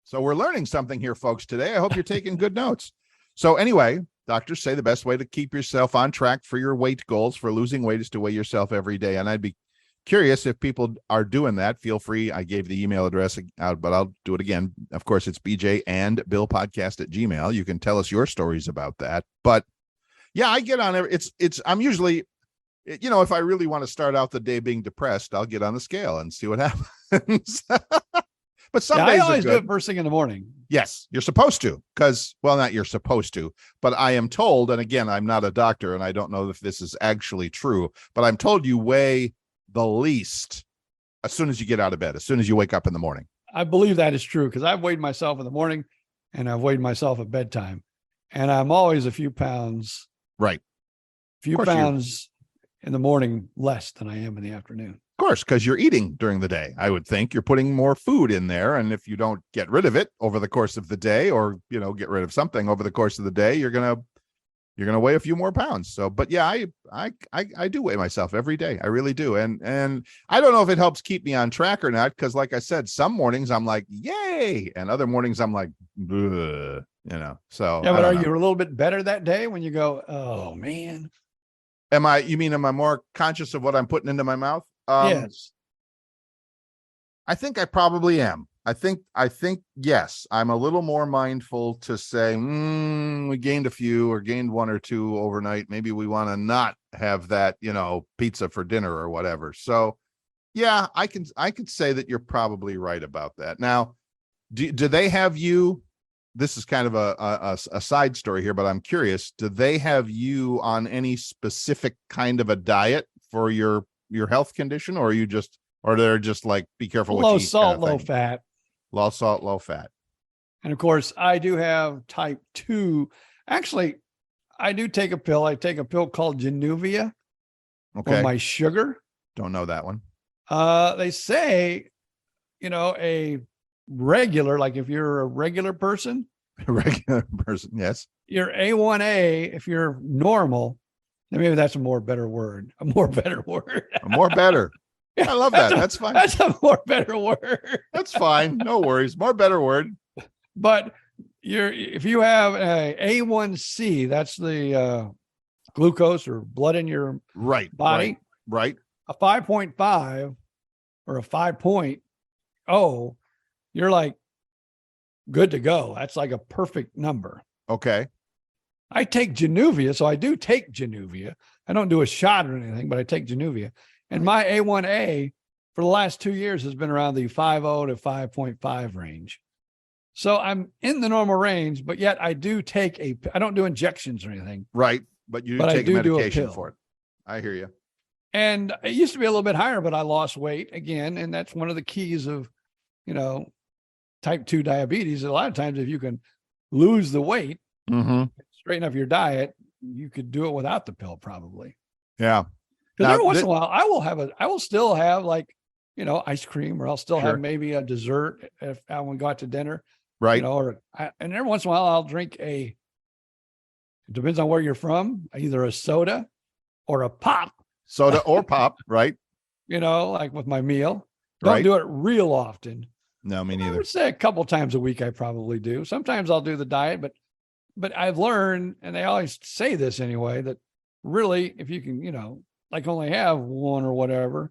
So we're learning something here, folks, today. I hope you're taking good notes. So anyway, doctors say the best way to keep yourself on track for your weight goals for losing weight is to weigh yourself every day. And I'd be curious if people are doing that. Feel free. I gave the email address out, but I'll do it again. Of course, it's bjandbillpodcast@gmail.com. You can tell us your stories about that. But yeah, I get on it. I'm usually, if I really want to start out the day being depressed, I'll get on the scale and see what happens. But some days I always do it first thing in the morning. Yes, you're supposed to, not you're supposed to, but I am told, and again, I'm not a doctor and I don't know if this is actually true, but I'm told you weigh the least as soon as you get out of bed, as soon as you wake up in the morning. I believe that is true because I've weighed myself in the morning and I've weighed myself at bedtime, and I'm always a few pounds. Right. Few pounds in the morning less than I am in the afternoon. Of course, because you're eating during the day. I would think you're putting more food in there. And if you don't get rid of it over the course of the day, or, get rid of something over the course of the day, you're going to weigh a few more pounds. So, but yeah, I do weigh myself every day. I really do. And I don't know if it helps keep me on track or not, because like I said, some mornings I'm like, yay. And other mornings I'm like, so. Yeah, but are you a little bit better that day when you go, oh man? Am I more conscious of what I'm putting into my mouth? Yes. I think I probably am. I think, yes, I'm a little more mindful to say, we gained a few or gained one or two overnight. Maybe we want to not have that, pizza for dinner or whatever. So yeah, I could say that you're probably right about that. Now, do they have you? This is kind of a side story here, but I'm curious. Do they have you on any specific kind of a diet for your health condition, or they're just like, be careful what you eat? Low salt, low fat. Low salt, low fat. And of course, I do have type 2. Actually, I do take a pill. I take a pill called Januvia for my sugar. Don't know that one. They say, a regular, like if you're a regular person, yes. Your A1A, if you're normal, maybe that's a more better word. A more better. I love that. That's fine. That's a more better word. That's fine. No worries. More better word. But if you have a A1C, that's the glucose or blood in your body. Right. A 5.5 or a 5.0, you're like good to go. That's like a perfect number. Okay. I take Januvia, so I do take Januvia. I don't do a shot or anything, but I take Januvia. And my A1A for the last 2 years has been around the 5.0 to 5.5 range. So I'm in the normal range, but yet I do take I don't do injections or anything. Right. But you take a medication for it. I hear you. And it used to be a little bit higher, but I lost weight again. And that's one of the keys of, type 2 diabetes. A lot of times if you can lose the weight, straighten up your diet, you could do it without the pill probably. Yeah. Because every once in a while I will still have ice cream, or I'll still have maybe a dessert if I want to go out to dinner. Right. And every once in a while I'll drink it depends on where you're from, either a soda or a pop. Soda or pop, right? Like with my meal. Don't do it real often. No, me neither. I would say a couple times a week I probably do. Sometimes I'll do the diet, but I've learned, and they always say this anyway, that really if you can, only have one or whatever,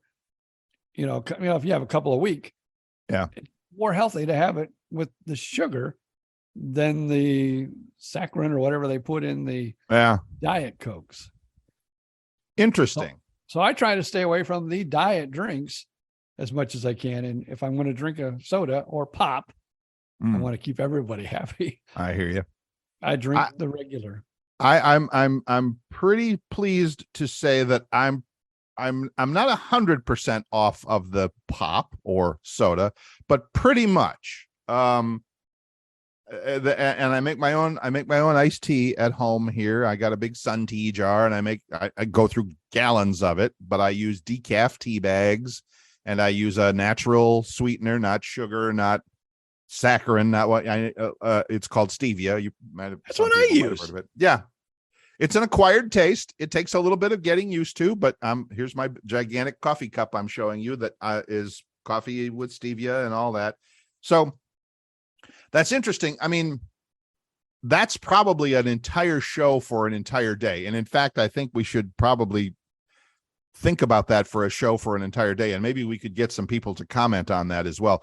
if you have a couple a week, it's more healthy to have it with the sugar than the saccharin or whatever they put in the Diet Cokes. Interesting. So I try to stay away from the diet drinks as much as I can. And if I'm going to drink a soda or pop, I want to keep everybody happy. I hear you. I drink the regular. I'm pretty pleased to say that I'm not 100% off of the pop or soda, but pretty much. And I make my own iced tea at home here. I got a big Sun tea jar, and I go through gallons of it, but I use decaf tea bags, and I use a natural sweetener, not sugar, not saccharin, not what it's called, stevia. You might have. That's what I use. Heard of it. Yeah. It's an acquired taste. It takes a little bit of getting used to, but here's my gigantic coffee cup I'm showing you that is coffee with stevia and all that. So that's interesting. I mean, that's probably an entire show for an entire day. And in fact, I think we should probably think about that for a show for an entire day. And maybe we could get some people to comment on that as well.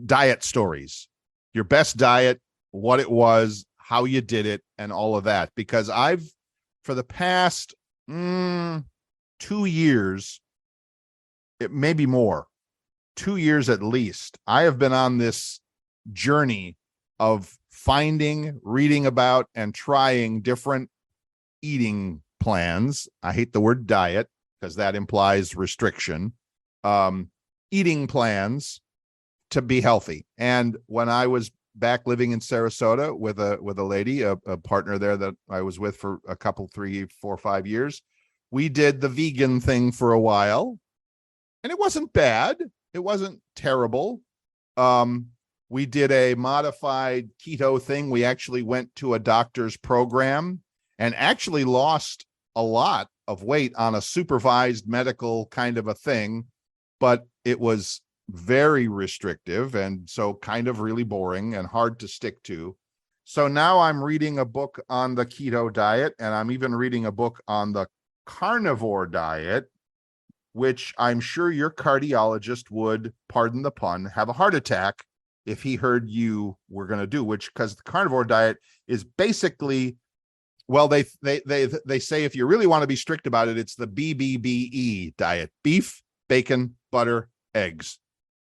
Diet stories, your best diet, what it was, how you did it, and all of that. Because for the past 2 years, it may be more, 2 years at least, I have been on this journey of finding, reading about, and trying different eating plans. I hate the word diet because that implies restriction. Eating plans to be healthy. And when I was back living in Sarasota with a lady, a partner there that I was with for a couple, 3, 4, 5 years, we did the vegan thing for a while, and it wasn't bad. It wasn't terrible. We did a modified keto thing. We actually went to a doctor's program and actually lost a lot of weight on a supervised medical kind of a thing, but it was very restrictive and so kind of really boring and hard to stick to. So now I'm reading a book on the keto diet, and I'm even reading a book on the carnivore diet, which I'm sure your cardiologist would, pardon the pun, have a heart attack if he heard you were going to do, which, because the carnivore diet is basically, well, they say if you really want to be strict about it, it's the BBBE diet: beef, bacon, butter, eggs.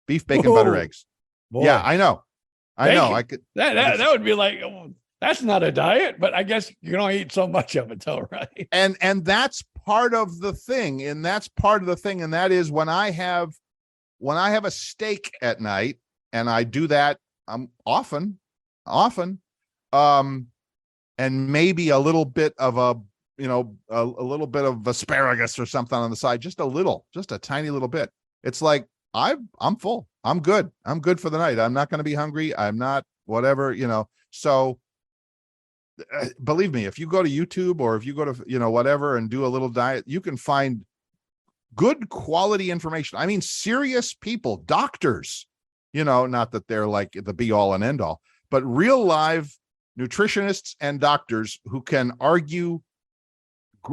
Beef, bacon, Whoa, butter, eggs. boy. Yeah, I know. Bacon. I could. That would be like, oh, that's not a diet, but I guess you can only eat so much of it, though, right? And that's part of the thing, and that's part of the thing, and that is when I have a steak at night, and I do that often, and maybe a little bit of a little bit of asparagus or something on the side, just a tiny little bit. It's like I'm full. I'm good for the night. I'm not going to be hungry. I'm not whatever, So believe me, if you go to YouTube or if you go to, whatever and do a little diet, you can find good quality information. I mean, serious people, doctors, not that they're like the be all and end all, but real live nutritionists and doctors who can argue,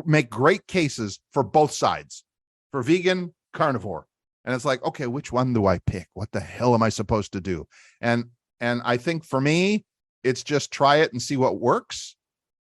make great cases for both sides, for vegan, carnivore. And it's like, okay, which one do I pick? What the hell am I supposed to do? And I think for me, it's just try it and see what works.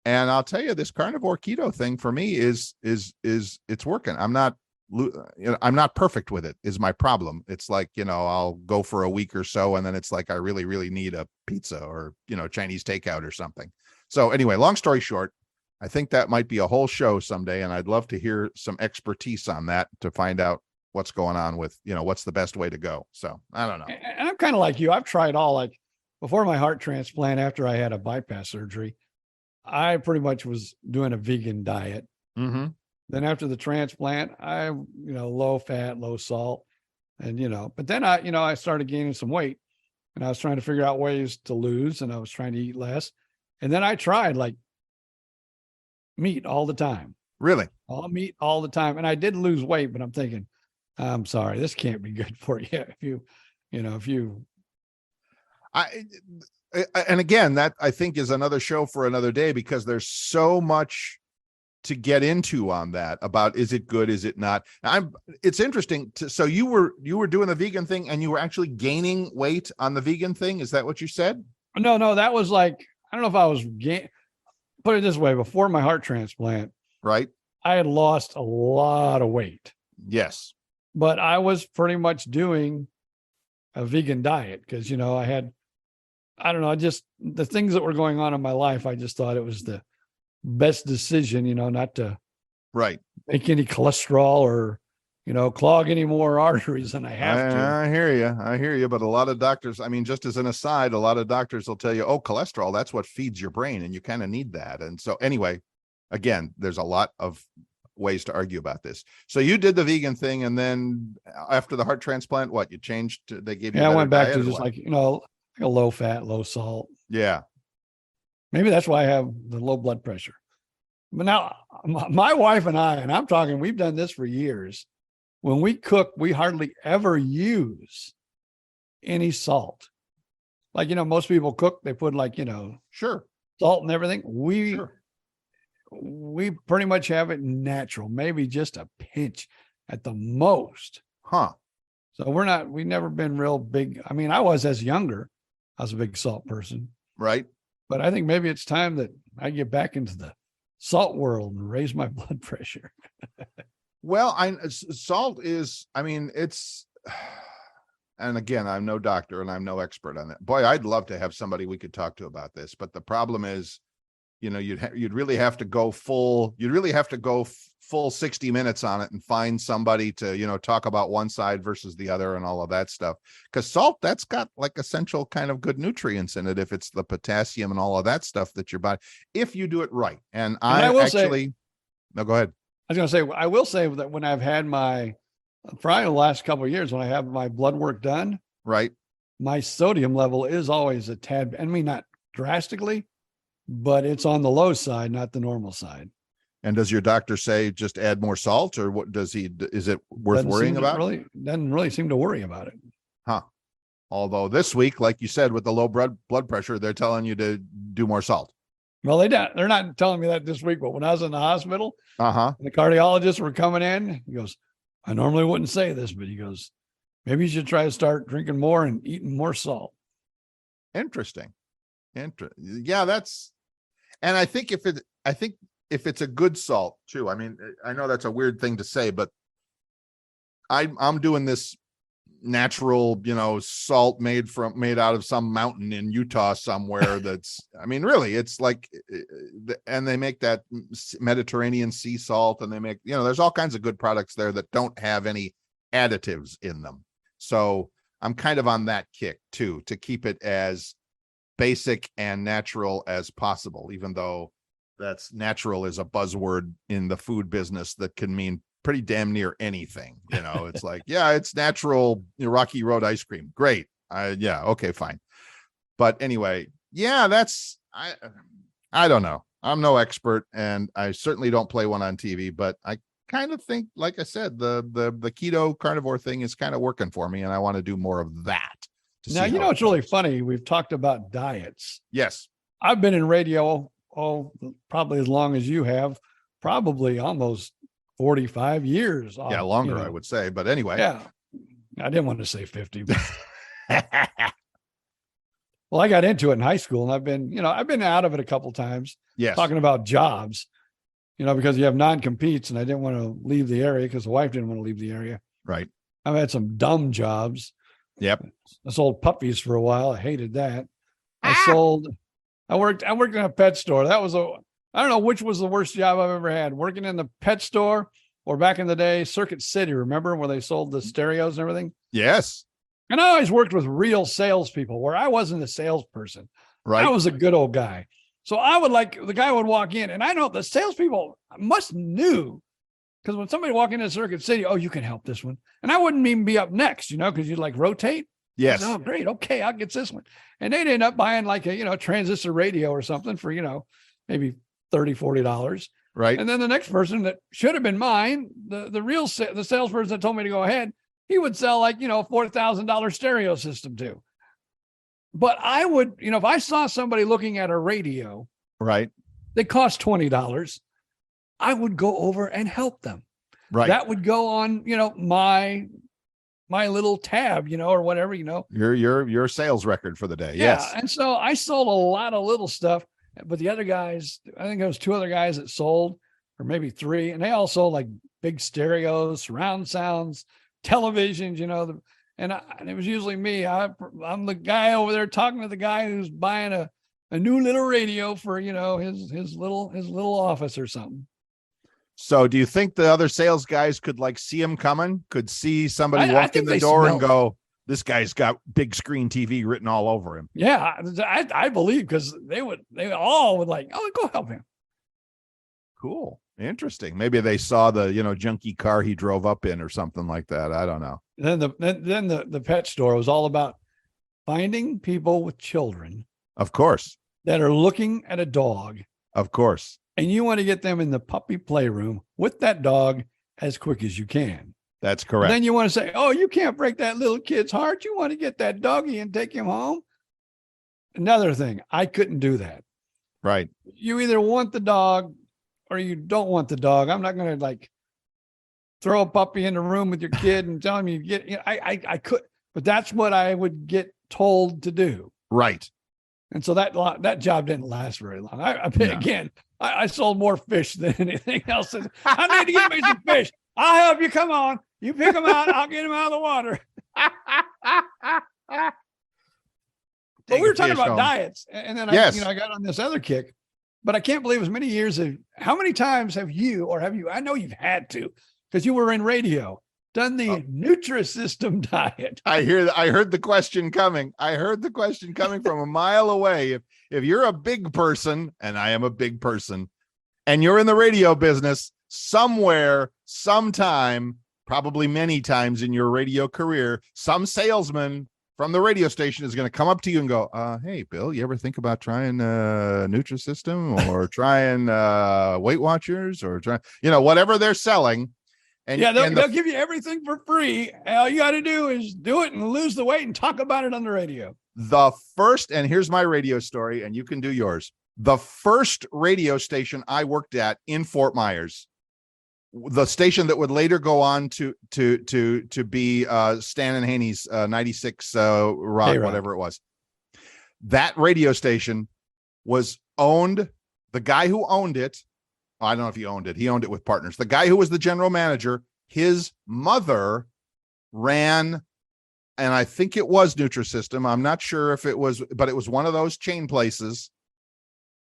And I'll tell you, this carnivore keto thing for me is it's working. I'm not perfect with it, is my problem. It's like, I'll go for a week or so, and then it's like I really, really need a pizza or, Chinese takeout or something. So anyway, long story short, I think that might be a whole show someday, and I'd love to hear some expertise on that to find out what's going on with, what's the best way to go. So I don't know. And I'm kind of like you. I've tried all, like before my heart transplant, after I had a bypass surgery, I pretty much was doing a vegan diet. Mm-hmm. Then after the transplant, I, low fat, low salt, and, but then I started gaining some weight, and I was trying to figure out ways to lose, and I was trying to eat less. And then I tried like meat all the time. Really? All meat all the time. And I did lose weight, but I'm thinking, I'm sorry, this can't be good for you. If you, and again, that I think is another show for another day, because there's so much to get into on that about, is it good? Is it not? It's interesting. So you were doing the vegan thing, and you were actually gaining weight on the vegan thing. Is that what you said? No, that was like, I don't know if I was put it this way, before my heart transplant, right? I had lost a lot of weight. Yes. But I was pretty much doing a vegan diet because, I don't know, just the things that were going on in my life. I just thought it was the best decision, not to Right. make any cholesterol or, clog any more arteries than I have to. I hear you. I hear you. But a lot of doctors, I mean, just as an aside, a lot of doctors will tell you, oh, cholesterol, that's what feeds your brain. And you kind of need that. And so anyway, again, there's a lot of ways to argue about this. So you did the vegan thing. And then after the heart transplant, what you changed? They gave you, I went back to just like a low fat, low salt. Yeah. Maybe that's why I have the low blood pressure. But now my wife and I'm talking, we've done this for years. When we cook, we hardly ever use any salt. Like, most people cook, they put like, Sure. salt and everything. We pretty much have it natural, maybe just a pinch at the most. Huh. So we've never been real big. I mean, I was as younger, I was a big salt person. Right. But I think maybe it's time that I get back into the salt world and raise my blood pressure. Well, salt is, I mean, it's, and again, I'm no doctor and I'm no expert on that. Boy, I'd love to have somebody we could talk to about this, but the problem is, you'd really have to go full 60 minutes on it and find somebody to, talk about one side versus the other and all of that stuff. Because salt, that's got like essential kind of good nutrients in it. If it's the potassium and all of that stuff that your body, if you do it right. And I will actually, no, go ahead. I was going to say, I will say that when I've had probably the last couple of years, when I have my blood work done, right, my sodium level is always a tad, I mean, not drastically, but it's on the low side, not the normal side. And does your doctor say just add more salt, or what is it worth worrying about? Doesn't really seem to worry about it. Huh. Although this week, like you said, with the low blood pressure, they're telling you to do more salt. Well, they're not telling me that this week, but when I was in the hospital, the cardiologists were coming in, he goes, I normally wouldn't say this, but he goes, maybe you should try to start drinking more and eating more salt. Interesting. Yeah, and I think if it's a good salt too, I mean, I know that's a weird thing to say, but I'm doing this natural, salt made out of some mountain in Utah somewhere. That's, I mean, really, it's like, and they make that Mediterranean sea salt, and they make, there's all kinds of good products there that don't have any additives in them. So I'm kind of on that kick too, to keep it as basic and natural as possible, even though that's natural is a buzzword in the food business that can mean pretty damn near anything. It's like, yeah, it's natural Rocky Road ice cream. Great. Yeah. Okay, fine. But anyway, yeah, I don't know. I'm no expert, and I certainly don't play one on TV, but I kind of think, like I said, the keto carnivore thing is kind of working for me, and I want to do more of that. Now, it's really funny. We've talked about diets. Yes. I've been in radio, probably as long as you have, probably almost 45 years. Yeah, longer, I would say. But anyway. Yeah. I didn't want to say 50. But well, I got into it in high school, and I've been out of it a couple of times. Yes. Talking about jobs, because you have non-competes, and I didn't want to leave the area because the wife didn't want to leave the area. Right. I've had some dumb jobs. Yep. I sold puppies for a while. I hated that. I worked in a pet store. That was I don't know which was the worst job I've ever had, working in the pet store or back in the day, Circuit City, remember where they sold the stereos and everything? Yes. And I always worked with real salespeople where I wasn't a salesperson. Right. I was a good old guy. So I would the guy would walk in, and I know the salespeople must knew, because when somebody walked into Circuit City, oh, you can help this one. And I wouldn't even be up next, because you'd like rotate. Yes. Oh, great. Okay, I'll get this one. And they'd end up buying like a, transistor radio or something for, maybe $30, $40. Right. And then the next person that should have been mine, the salesperson that told me to go ahead, he would sell like, a $4,000 stereo system too. But I would, if I saw somebody looking at a radio, right, that cost $20, I would go over and help them. Right. That would go on, my little tab, or whatever, your sales record for the day. Yeah. Yes. And so I sold a lot of little stuff, but the other guys, I think there was 2 other guys that sold, or maybe 3, and they all sold like big stereos, surround sounds, televisions, and it was usually me. I'm the guy over there talking to the guy who's buying a a new little radio for, his little office or something. So do you think the other sales guys could like see him coming? Could see somebody I walk in think the they door and smell go, this guy's got big screen TV written all over him. Yeah, I believe, because they all would like, oh, go help him. Cool. Interesting. Maybe they saw the, junky car he drove up in or something like that. I don't know. Then the pet store was all about finding people with children, Of course. that are looking at a dog, Of course. and you want to get them in the puppy playroom with that dog as quick as you can. That's correct. Then you want to say, oh, you can't break that little kid's heart. You want to get that doggy and take him home. Another thing, I couldn't do that. Right. You either want the dog or you don't want the dog. I'm not going to like throw a puppy in the room with your kid and tell him you get, I could, but that's what I would get told to do. Right. And so that job didn't last very long. No. I sold more fish than anything else. I need to get me some fish. I'll help you. Come on. You pick them out. I'll get them out of the water. But we were talking about diets. And then I got on this other kick, but I can't believe as many years of how many times have you, I know you've had to, because you were in radio, done the Nutrisystem diet. I heard the question coming. I heard the question coming from a mile away. If you're a big person, and I am a big person, and you're in the radio business, somewhere, sometime, probably many times in your radio career, some salesman from the radio station is going to come up to you and go, hey, Bill, you ever think about trying Nutrisystem or trying Weight Watchers or trying, whatever they're selling. And they'll give you everything for free. All you got to do is do it and lose the weight and talk about it on the radio. The first, and here's my radio story, and you can do yours. The first radio station I worked at in Fort Myers, the station that would later go on to be Stan and Haney's 96 Rock, Hey, whatever it was. That radio station was owned. The guy who owned it, I don't know if he owned it. He owned it with partners. The guy who was the general manager, his mother ran, and I think it was Nutrisystem. I'm not sure if it was, but it was one of those chain places.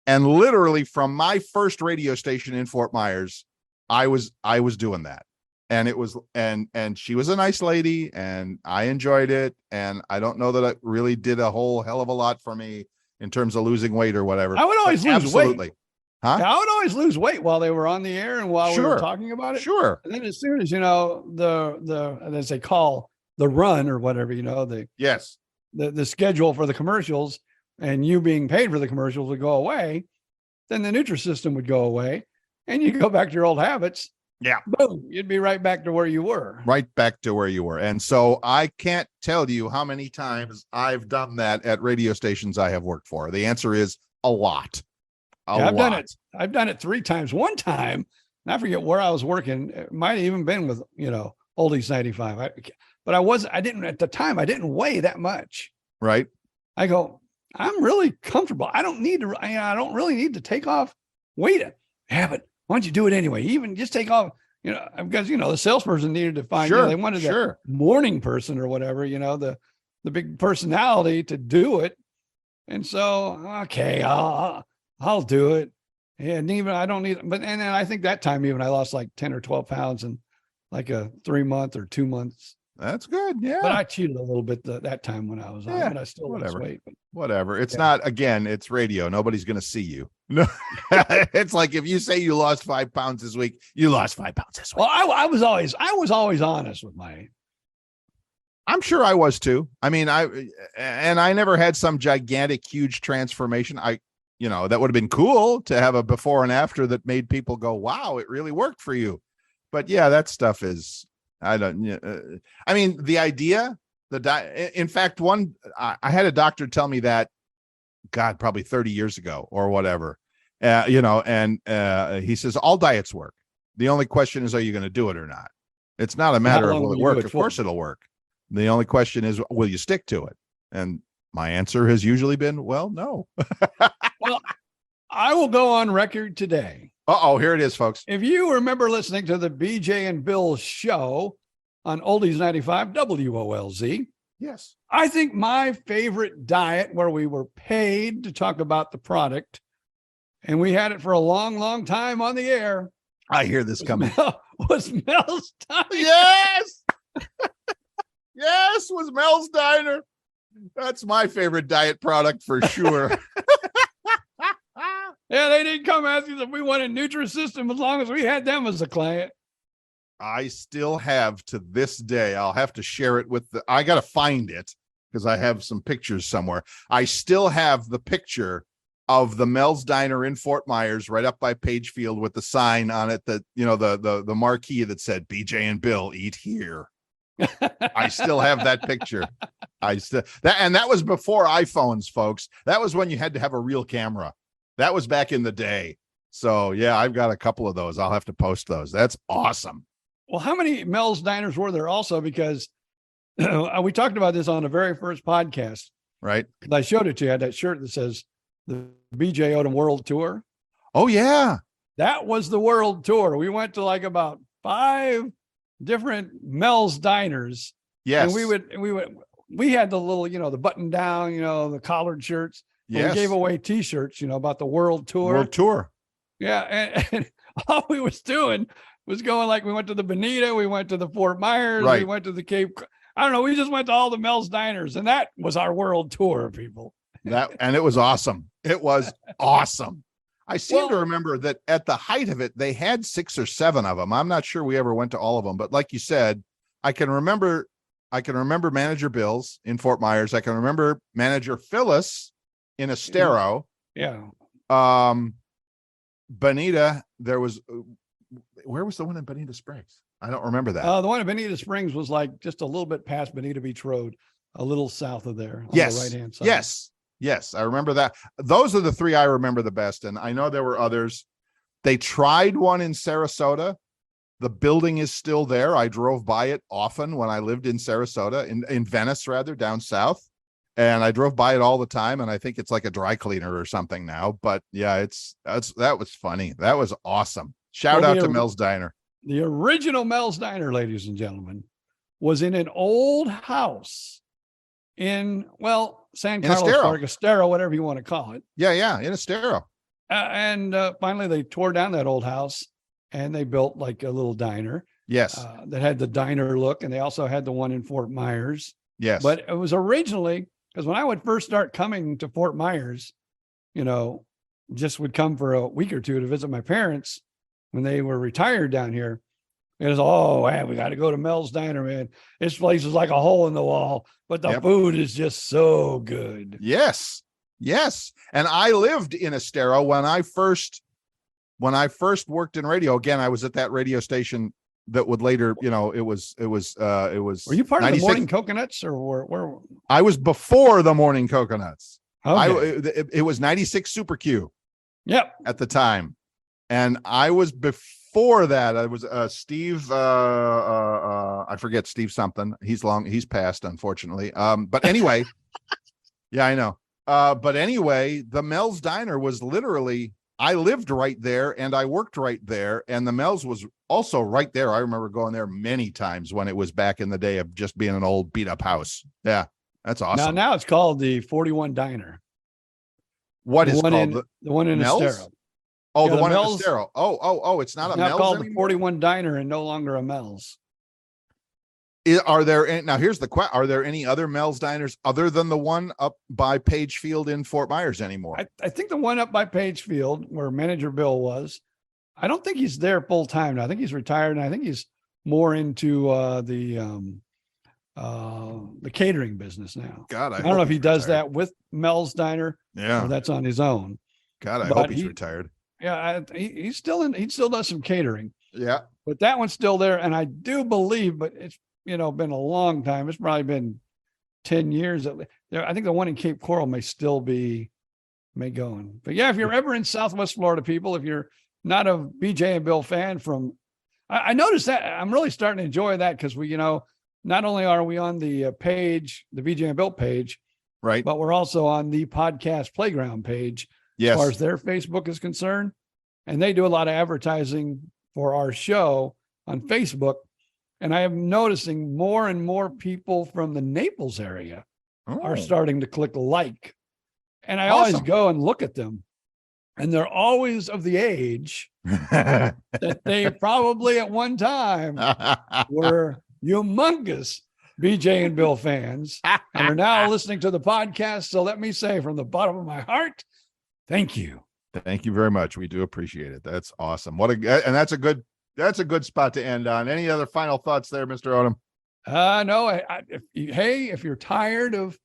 And literally from my first radio station in Fort Myers, I was doing that. And it was, and she was a nice lady and I enjoyed it. And I don't know that it really did a whole hell of a lot for me in terms of losing weight or whatever. I would always lose weight. Huh? I would always lose weight while they were on the air and while we were talking about it. Sure. And then as soon as, as they call the run or whatever, the schedule for the commercials and you being paid for the commercials would go away, then the Nutrisystem would go away and you go back to your old habits. Yeah. Boom. You'd be right back to where you were. Right back to where you were. And so I can't tell you how many times I've done that at radio stations I have worked for. The answer is a lot. I've done it 3 times. One time, and I forget where I was working. It might have even been with, Oldies 95. I didn't weigh that much. Right. I go, I'm really comfortable. I don't really need to take off weight. Yeah, but why don't you do it anyway? Even just take off, because, the salesperson needed to find, they wanted that morning person or whatever, the big personality to do it. And so, okay, I'll do it. And even I don't need, but, and then I think that time even I lost like 10 or 12 pounds in like a 3 month or 2 months. That's good. Yeah. But I cheated a little bit that time when I was on, but I still lost weight. But whatever. It's not, again, it's radio. Nobody's going to see you. No, it's like if you say you lost 5 pounds this week, you lost 5 pounds this week. Well, I was always honest with I'm sure I was too. I mean, I never had some gigantic, huge transformation. That would have been cool to have a before and after that made people go, wow, it really worked for you. But yeah, that stuff is, the idea, in fact, I had a doctor tell me that, God, probably 30 years ago or whatever, and he says, all diets work. The only question is, are you going to do it or not? It's not a matter of will it work. Of course it'll work. The only question is, will you stick to it? And my answer has usually been, well, no. Well, I will go on record today. Here it is, folks. If you remember listening to the BJ and Bill show on Oldies 95 WOLZ, Yes. I think my favorite diet where we were paid to talk about the product, and we had it for a long, long time on the air, I hear this coming. was Mel's Diner. Yes. Yes, was Mel's Diner. That's my favorite diet product for sure. Yeah, they didn't come ask us if we wanted Nutrisystem as long as we had them as a client. I still have to this day. I'll have to share it with I got to find it because I have some pictures somewhere. I still have the picture of the Mel's Diner in Fort Myers right up by Page Field with the sign on it that, the marquee that said BJ and Bill eat here. I still have that picture. That was before iPhones, folks. That was when you had to have a real camera. That was back in the day. So yeah, I've got a couple of those. I'll have to post those. That's awesome. Well, how many Mel's Diners were there also? Because we talked about this on the very first podcast. Right. I showed it to you. I had that shirt that says the BJ Odom World Tour. Oh yeah. That was the world tour. We went to like about 5 different Mel's Diners. Yes. And we had the little, the button down, the collared shirts. Yes. We gave away T-shirts, about the world tour. World tour. Yeah. And all we was doing was going like we went to the Bonita, we went to the Fort Myers, Right. we went to the Cape. I don't know. We just went to all the Mel's Diners, and that was our world tour, people. And it was awesome. It was awesome. I seem to remember that at the height of it, they had 6 or 7 of them. I'm not sure we ever went to all of them, but like you said, I can remember Manager Bill's in Fort Myers. I can remember Manager Phyllis in Estero. Yeah. Bonita, where was the one in Bonita Springs? I don't remember that. The one in Bonita Springs was like just a little bit past Bonita Beach Road, a little south of there on Yes. the right-hand side. Yes. I remember that. Those are the 3 I remember the best. And I know there were others. They tried one in Sarasota. The building is still there. I drove by it often when I lived in Sarasota, in Venice, rather, down south. And I drove by it all the time. And I think it's like a dry cleaner or something now. But yeah, that was funny. That was awesome. Shout out to Mel's Diner. The original Mel's Diner, ladies and gentlemen, was in an old house in, San Carlos Park, Estero, whatever you want to call it. Yeah, in Estero. And finally, they tore down that old house and they built like a little diner. Yes. That had the diner look. And they also had the one in Fort Myers. Yes. But it was originally, because when I would first start coming to Fort Myers, just would come for a week or two to visit my parents when they were retired down here. It was, we got to go to Mel's Diner, man. This place is like a hole in the wall, but the food is just so good. Yes. And I lived in Estero when I first worked in radio. Again, I was at that radio station that would later, it was. Were you part of the Morning Coconuts or where? I was before the Morning Coconuts. Okay. It was 96 Super Q. Yep. At the time. And I was before that. I was Steve. I forget Steve something. He's passed, unfortunately. But anyway, yeah, I know. But anyway, the Mel's Diner was literally, I lived right there and I worked right there. And the Mel's was also right there. I remember going there many times when it was back in the day of just being an old beat up house. Yeah, that's awesome. Now it's called the 41 Diner. What is called the one in Mel's? Estero? Oh, the one in Estero. Oh, it's not a Mel's called anymore? the 41 Diner and no longer a Mel's. Are there now? Here's the question: are there any other Mel's Diners other than the one up by Page Field in Fort Myers anymore? I think the one up by Page Field where Manager Bill was. I don't think he's there full time now. I think he's retired, and I think he's more into the catering business now. God, I don't know if he does that with Mel's Diner. Yeah, or that's on his own. God, I hope he's retired. Yeah, he still does some catering. Yeah, but that one's still there, and I do believe, but it's been a long time. It's probably been 10 years. I think the one in Cape Coral may still be going. But yeah, if you're ever in Southwest Florida, people, if you're not a BJ and Bill fan I noticed that I'm really starting to enjoy that because we, not only are we on the page, the BJ and Bill page, right, but we're also on the podcast playground page. Yes. As far as their Facebook is concerned. And they do a lot of advertising for our show on Facebook. And I am noticing more and more people from the Naples area are Oh, starting to click like. And I Awesome. always go and look at them. And they're always of the age that they probably at one time were humongous BJ and Bill fans and are now listening to the podcast. So let me say from the bottom of my heart, thank you. Thank you very much. We do appreciate it. That's awesome. And that's a good spot to end on. Any other final thoughts there, Mr. Odom? No, if you're tired of,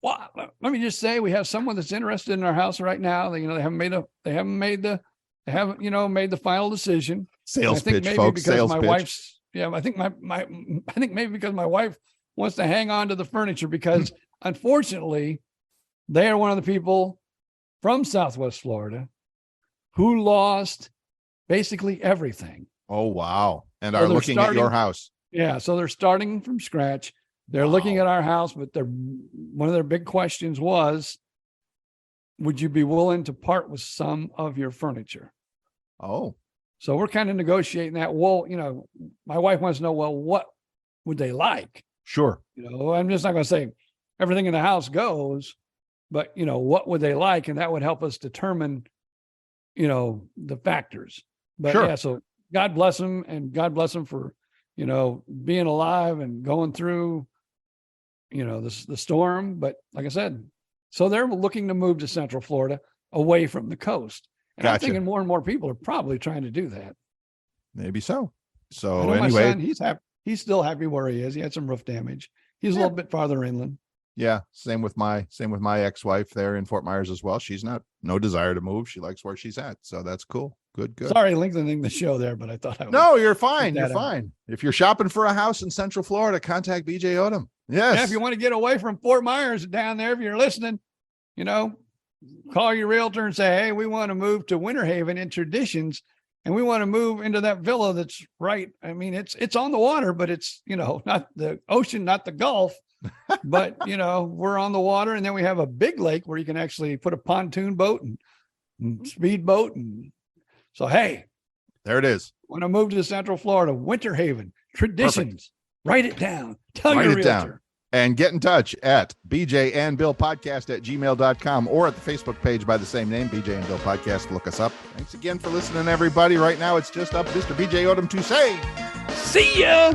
well, let me just say we have someone that's interested in our house right now. They haven't made the final decision. Sales I think pitch, maybe folks. because Sales my pitch. wife's, I think maybe because my wife wants to hang on to the furniture because unfortunately they are one of the people from Southwest Florida who lost basically everything. Oh, wow. And So are they're looking at your house. Yeah. So they're starting from scratch. They're looking at our house, but one of their big questions was, would you be willing to part with some of your furniture? Oh, So we're kind of negotiating that. Well, my wife wants to know, well, what would they like? sure. I'm just not going to say everything in the house goes, but what would they like? And that would help us determine, the factors. But Sure. yeah, so God bless them, and God bless them for, being alive and going through, the storm. But like I said, so they're looking to move to Central Florida away from the coast. And I'm Gotcha. thinking more and more people are probably trying to do that. Maybe so. I So know my anyway, son, he's happy. He's still happy where he is. He had some roof damage. He's a little bit farther inland. yeah, same with my ex-wife there in Fort Myers as well. She's no desire to move. She likes where she's at. So that's cool. Good. Sorry, lengthening the show there, but I thought I would. No, you're fine. that You're out. fine. If you're shopping for a house in Central Florida, contact BJ Odom. Yes. Yeah, if you want to get away from Fort Myers down there, if you're listening, call your realtor and say, hey, we want to move to Winter Haven in Traditions, and we want to move into that villa that's right. I mean, it's on the water, but it's, not the ocean, not the Gulf, but, we're on the water. And then we have a big lake where you can actually put a pontoon boat and speedboat. And so, hey, There it is. want to move to Central Florida, Winter Haven, Traditions. Write it down. Tell Write your it realtor. down. And get in touch at bjandbillpodcast@gmail.com or at the Facebook page by the same name, BJ and Bill Podcast. Look us up. Thanks again for listening, everybody. Right now, it's just up Mr. BJ Odom to say, See ya.